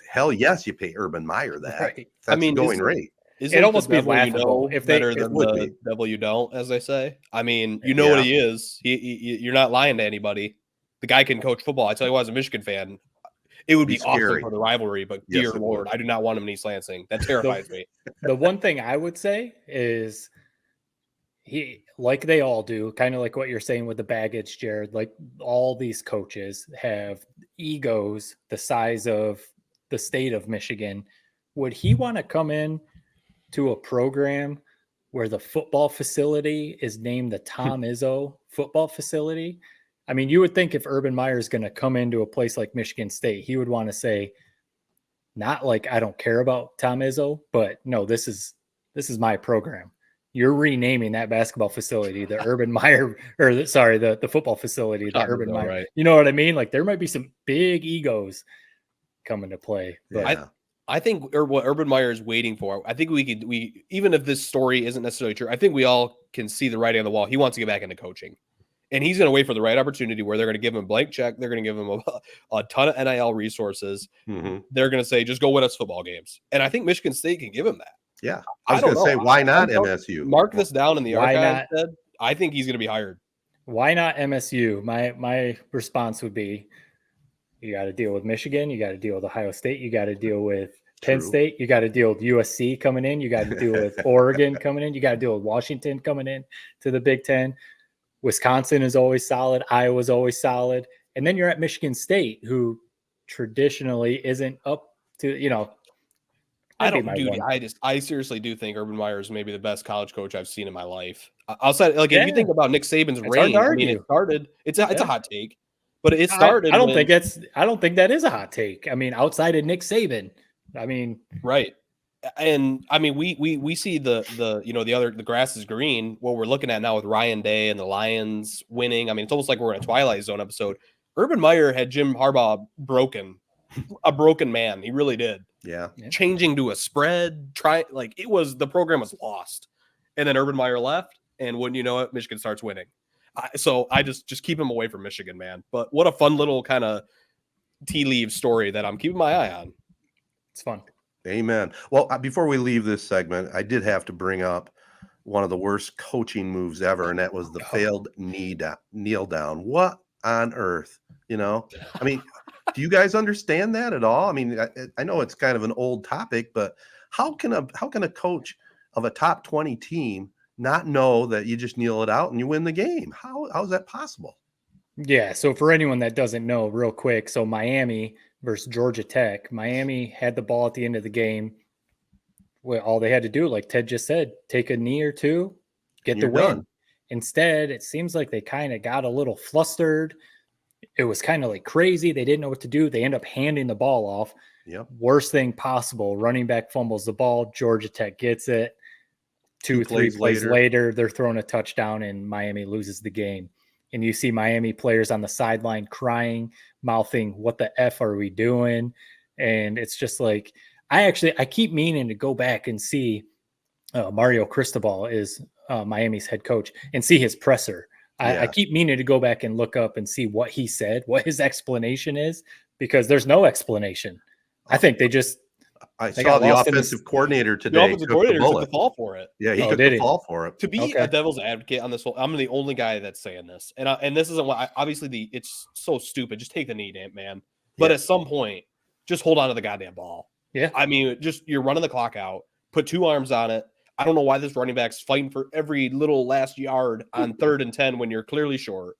hell yes, you pay Urban Meyer that. Right. That's the going rate. It'd almost be laughable if they better than the devil you don't, as they say. I mean, what he is. You're not lying to anybody. The guy can coach football. I tell you what, as a Michigan fan, it would be awesome for the rivalry, but dear Lord, I do not want him in East Lansing. That terrifies me. The one thing I would say is he, like they all do, kind of like what you're saying with the baggage, Jared, like all these coaches have egos the size of the state of Michigan. Would he want to come in to a program where the football facility is named the Tom Izzo football facility? I mean, you would think if Urban Meyer is going to come into a place like Michigan State, he would want to say, not like, I don't care about Tom Izzo, but no, this is my program. You're renaming that basketball facility, the Urban Meyer, or sorry, the football facility, the Urban Meyer. Right. You know what I mean? Like there might be some big egos come into play. But I think what Urban Meyer is waiting for, I think we even if this story isn't necessarily true, I think we all can see the writing on the wall. He wants to get back into coaching. And he's going to wait for the right opportunity where they're going to give him a blank check. They're going to give him a ton of NIL resources. Mm-hmm. They're going to say, just go win us football games. And I think Michigan State can give him that. Yeah. I was going to say, why not MSU? Mark this down in the Why archive. I think he's going to be hired. Why not MSU? My response would be, you got to deal with Michigan. You got to deal with Ohio State. You got to deal with Penn State. You got to deal with USC coming in. You got to deal with Oregon coming in. You got to deal with Washington coming in to the Big Ten. Wisconsin is always solid. Iowa's always solid. And then you're at Michigan State, who traditionally isn't up to, I seriously do think Urban Meyer is maybe the best college coach I've seen in my life. Outside, if you think about Nick Saban's reign, it started. It's a hot take, but it started. I don't think that is a hot take. I mean, outside of Nick Saban, right. And we see the grass is green. What we're looking at now with Ryan Day and the Lions winning. It's almost like we're in a Twilight Zone episode. Urban Meyer had Jim Harbaugh a broken man. He really did. Yeah. Changing to a spread, the program was lost. And then Urban Meyer left, and wouldn't you know it, Michigan starts winning. So I just keep him away from Michigan, man. But what a fun little kind of tea leaf story that I'm keeping my eye on. It's fun. Amen. Well, before we leave this segment, I did have to bring up one of the worst coaching moves ever, and that was the failed kneel down. What on earth? Do you guys understand that at all? I know it's kind of an old topic, but how can a coach of a top 20 team not know that you just kneel it out and you win the game? How is that possible? Yeah. So for anyone that doesn't know, real quick, so Miami versus Georgia Tech. Miami had the ball at the end of the game. Well, all they had to do, like Ted just said, take a knee or two, get the win. Done. Instead, it seems like they kind of got a little flustered. It was kind of like crazy. They didn't know what to do. They end up handing the ball off. Yep. Worst thing possible. Running back fumbles the ball. Georgia Tech gets it. 3 plays later, they're throwing a touchdown and Miami loses the game. And you see Miami players on the sideline crying, mouthing, "What the F are we doing?" And it's just like, I keep meaning to go back and see Mario Cristobal is Miami's head coach and see his presser. I keep meaning to go back and look up and see what he said, what his explanation is, because there's no explanation. I think they saw the offensive coordinator today. The offensive coordinator took the fall for it. Yeah, he took the fall for it. To be a devil's advocate on this whole, I'm the only guy that's saying this, and this isn't what. Obviously, it's so stupid. Just take the knee, man. But at some point, just hold on to the goddamn ball. Yeah, you're running the clock out. Put 2 arms on it. I don't know why this running back's fighting for every little last yard on 3rd and 10 when you're clearly short.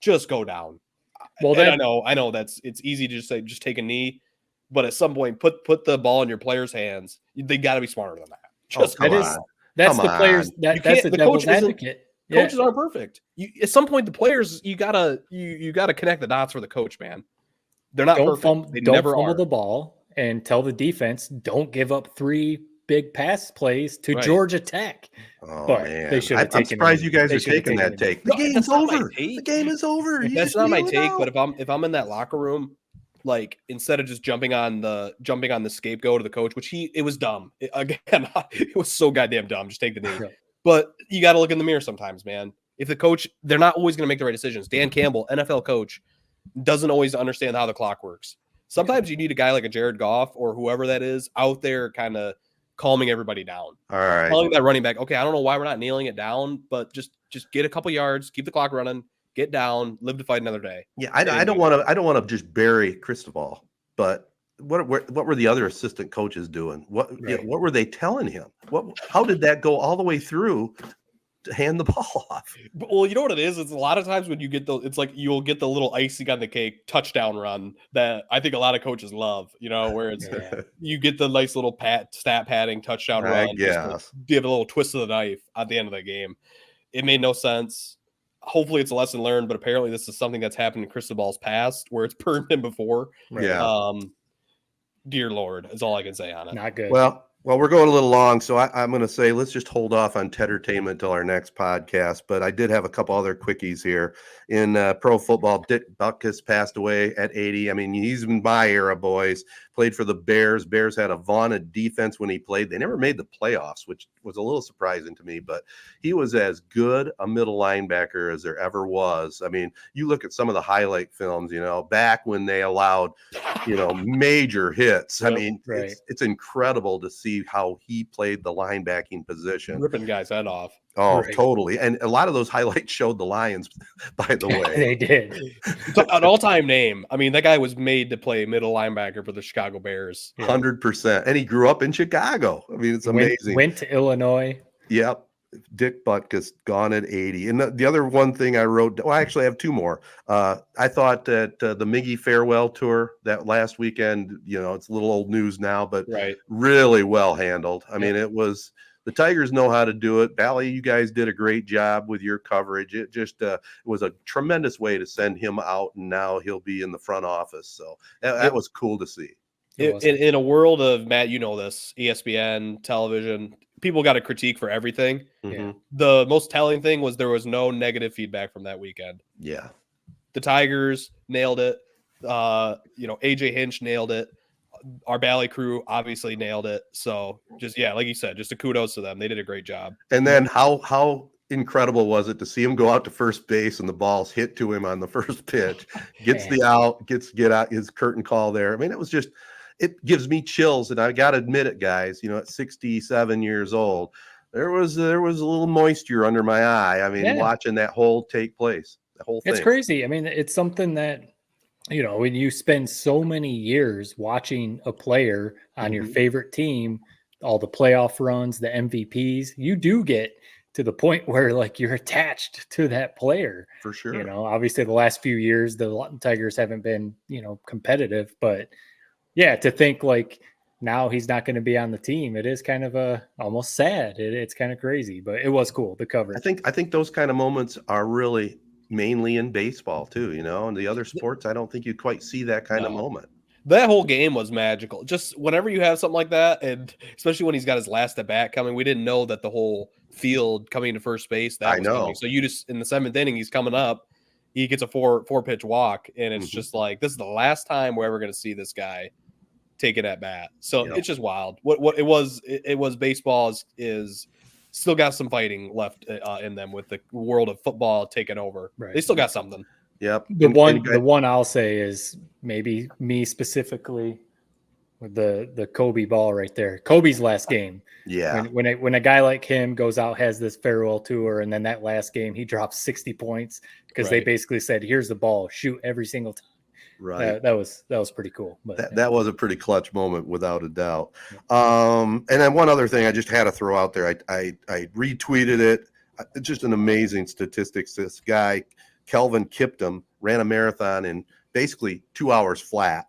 Just go down. Well, I know it's easy to just say just take a knee. But at some point, put the ball in your players' hands. They got to be smarter than that. That's the players. That's the devil's advocate. Coaches aren't perfect. At some point, the players you gotta connect the dots for the coach, man. They're not perfect. Don't fumble the ball and tell the defense don't give up 3 big pass plays to Georgia Tech. Oh, man. They should have taken. I'm surprised you guys are taking that take. The game's over. The game is over. That's not my take. But if I'm in that locker room. Like instead of just jumping on the scapegoat of the coach, which it was dumb. It was so goddamn dumb. Just take the knee. But you got to look in the mirror sometimes, man. If the coach, they're not always going to make the right decisions. Dan Campbell, NFL coach, doesn't always understand how the clock works. Sometimes you need a guy like a Jared Goff or whoever that is out there kind of calming everybody down. All right. Telling that running back, okay, I don't know why we're not nailing it down, but just get a couple yards, keep the clock running. Get down, live to fight another day. Yeah, I don't want to just bury Cristobal, but what were the other assistant coaches doing? What were they telling him? How did that go all the way through to hand the ball off? Well, you know what it is? It's a lot of times when you get it's like you'll get the little icing on the cake touchdown run that I think a lot of coaches love, where it's you get the nice little stat padding touchdown run. Yes. Give a little twist of the knife at the end of the game. It made no sense. Hopefully it's a lesson learned, but apparently this is something that's happened in Cristobal's past where it's burned him before. Yeah. Dear Lord, is all I can say on it. Not good. Well, we're going a little long, so I'm going to say let's just hold off on Tedtertainment till our next podcast. But I did have a couple other quickies here. In pro football, Dick Butkus passed away at 80. He's in my era, boys. played for the Bears. Bears had a vaunted defense when he played. They never made the playoffs, which was a little surprising to me, but he was as good a middle linebacker as there ever was. I mean, you look at some of the highlight films, back when they allowed, major hits. I mean, it's incredible to see how he played the linebacking position. Ripping guys' head off. Oh, totally. And a lot of those highlights showed the Lions, by the way. They did. An all-time name. I mean, that guy was made to play middle linebacker for the Chicago Bears. 100%. And he grew up in Chicago. I mean, it's amazing. Went to Illinois. Yep. Dick Butkus gone at 80. And the other one thing I wrote, well, I actually have two more. I thought that the Miggy farewell tour that last weekend, it's a little old news now, but really well handled. I mean, it was... The Tigers know how to do it. Bally, you guys did a great job with your coverage. It just it was a tremendous way to send him out, and now he'll be in the front office. So that was cool to see. In a world of, Matt, this, ESPN, television, people got a critique for everything. Mm-hmm. The most telling thing was there was no negative feedback from that weekend. Yeah. The Tigers nailed it. AJ Hinch nailed it. Our Bally crew obviously nailed it. So just, like you said, just a kudos to them. They did a great job. And then how incredible was it to see him go out to first base and the ball's hit to him on the first pitch, gets the out, get out his curtain call there. I mean, it gives me chills, and I got to admit it, guys, at 67 years old, there was a little moisture under my eye. I mean, watching that whole take place, the whole thing. It's crazy. I mean, it's something that, when you spend so many years watching a player on your favorite team, all the playoff runs, the MVPs, you do get to the point where you're attached to that player. For sure. Obviously the last few years, the Tigers haven't been, competitive, but to think now he's not going to be on the team. It is kind of almost sad. It's kind of crazy, but it was cool. The coverage. I think those kind of moments are really mainly in baseball too, and the other sports, I don't think you quite see that kind of moment. That whole game was magical. Just whenever you have something like that, and especially when he's got his last at bat coming, we didn't know that the whole field coming to first base, that was coming. So you just, in the seventh inning, he's coming up, he gets a four pitch walk, and it's just this is the last time we're ever going to see this guy take it at bat. So it's just wild. What it was baseball is still got some fighting left in them with the world of football taking over. Right. They still got something. Yep. The one I'll say is maybe me specifically with the Kobe ball right there. Kobe's last game. Yeah. When a guy like him goes out, has this farewell tour, and then that last game he drops 60 points because they basically said, "Here's the ball, shoot every single time." Right. That was pretty cool. But that was a pretty clutch moment without a doubt. And then one other thing I just had to throw out there. I retweeted it. It's just an amazing statistics. This guy, Kelvin Kiptum, ran a marathon in basically 2 hours flat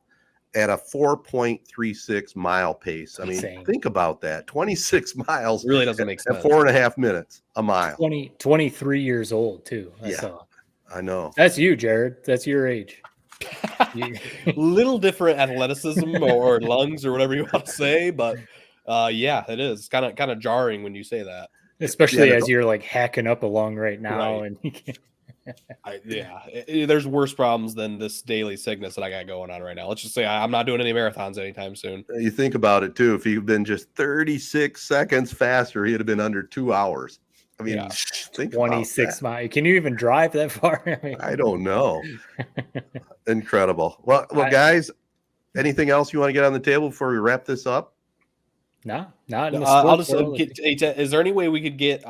at a 4.36 mile pace. I mean, think about that. 26 miles really doesn't make sense. At 4.5 minutes a mile. 23 years old too. I know. That's you, Jared. That's your age. Little different athleticism or lungs or whatever you want to say, but it is kind of jarring when you say that, especially as you're hacking up along right now. Right. And there's worse problems than this daily sickness that I got going on right now. Let's just say I'm not doing any marathons anytime soon. You think about it too. If he'd been just 36 seconds faster, he'd have been under 2 hours. I mean, think 26 miles. Can you even drive that far? I don't know. Incredible. Well, guys, anything else you want to get on the table before we wrap this up? No, not in the I'll just is there any way we could get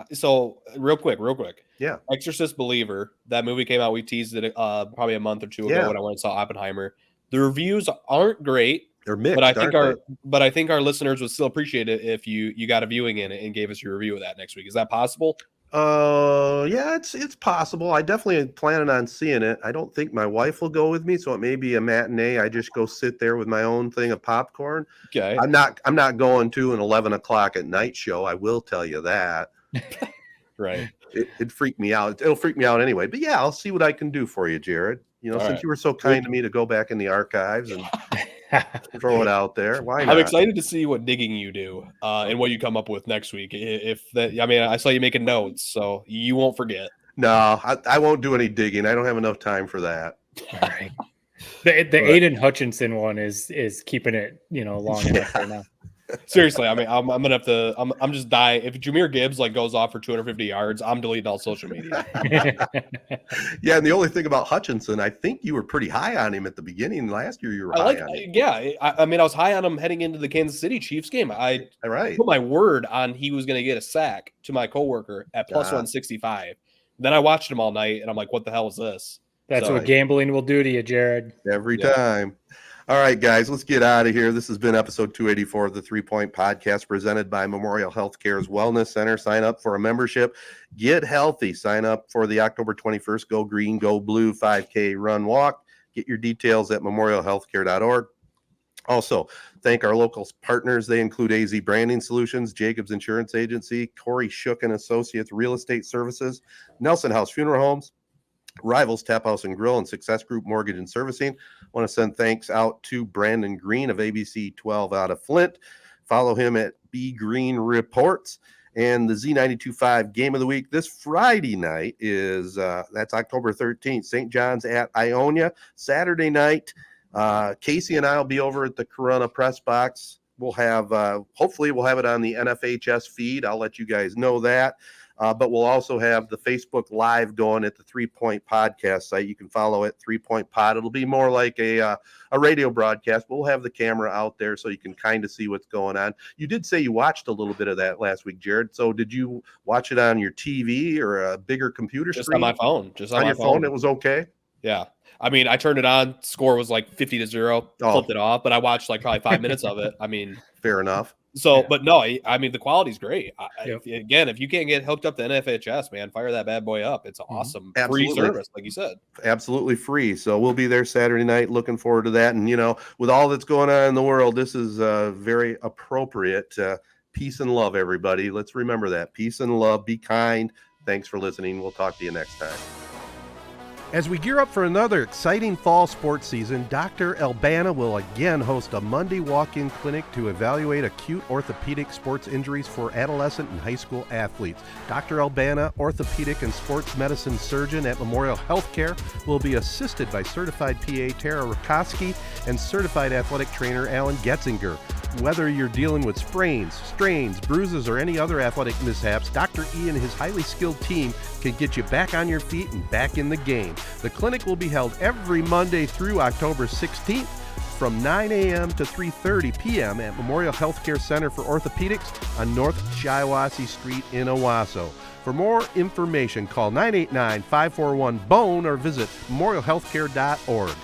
real quick? Yeah. Exorcist Believer, that movie came out. We teased it probably a month or two ago when I went and saw Oppenheimer. The reviews aren't great. They're mixed, but I think our listeners would still appreciate it if you got a viewing in it and gave us your review of that next week. Is that possible? Yeah, it's possible. I definitely planning on seeing it. I don't think my wife will go with me, so it may be a matinee. I just go sit there with my own thing of popcorn. Okay. I'm not going to an 11 o'clock at night show. I will tell you that. Right. It'd freak me out. It'll freak me out anyway. But yeah, I'll see what I can do for you, Jared. Since you were so kind to me to go back in the archives and throw it out there. Why not? I'm excited to see what digging you do and what you come up with next week. I saw you making notes, so you won't forget. No, I won't do any digging. I don't have enough time for that. All right. The Aiden Hutchinson one is keeping it, long enough right now. Seriously, I mean, I'm gonna have to. I'm just dying. If Jahmyr Gibbs goes off for 250 yards, I'm deleting all social media. Yeah, and the only thing about Hutchinson, I think you were pretty high on him at the beginning. Last year, you were high on him. Yeah, I mean, I was high on him heading into the Kansas City Chiefs game. I put my word on he was going to get a sack to my coworker at plus 165. Then I watched him all night, and I'm like, what the hell is this? That's what gambling will do to you, Jared. Every time. All right, guys, let's get out of here. This has been episode 284 of the 3 Point Podcast presented by Memorial Healthcare's Wellness Center. Sign up for a membership. Get healthy. Sign up for the October 21st Go Green, Go Blue 5K run walk. Get your details at memorialhealthcare.org. Also, thank our local partners. They include AZee Branding Solutions, Jacobs Insurance Agency, Kori Shook and Associates Real Estate Services, Nelson House Funeral Homes, Rivals Taphouse and Grille, and Success Group Mortgage and Servicing. I want to send thanks out to Brandon Green of ABC 12 out of Flint. Follow him at B Green Reports. And the Z92.5 Game of the Week this Friday night is that's October 13th, St. John's at Ionia. Saturday night, Casey and I will be over at the Corunna press box. We'll have hopefully we'll have it on the NFHS feed. I'll let you guys know that. But we'll also have the Facebook Live going at the 3 Point Podcast site. You can follow it, 3 Point Pod. It'll be more like a radio broadcast, but we'll have the camera out there so you can kind of see what's going on. You did say you watched a little bit of that last week, Jared. So did you watch it on your TV or a bigger computer screen? Just on my phone. Just on your phone. It was okay? Yeah. I mean, I turned it on. Score was like 50-0. Flipped it off, but I watched probably 5 minutes of it. I mean, fair enough. So, yeah. But no, I mean, the quality's great. Again, if you can't get hooked up to NFHS, man, fire that bad boy up. It's awesome. Absolutely. Free service, like you said. Absolutely free. So we'll be there Saturday night. Looking forward to that. And, with all that's going on in the world, this is very appropriate. Peace and love, everybody. Let's remember that. Peace and love. Be kind. Thanks for listening. We'll talk to you next time. As we gear up for another exciting fall sports season, Dr. Albana will again host a Monday walk-in clinic to evaluate acute orthopedic sports injuries for adolescent and high school athletes. Dr. Albana, orthopedic and sports medicine surgeon at Memorial Healthcare, will be assisted by certified PA Tara Rakoski and certified athletic trainer Alan Getzinger. Whether you're dealing with sprains, strains, bruises, or any other athletic mishaps, Dr. E and his highly skilled team can get you back on your feet and back in the game. The clinic will be held every Monday through October 16th from 9 a.m. to 3:30 p.m. at Memorial Healthcare Center for Orthopedics on North Shiawassee Street in Owasso. For more information, call 989-541-BONE or visit memorialhealthcare.org.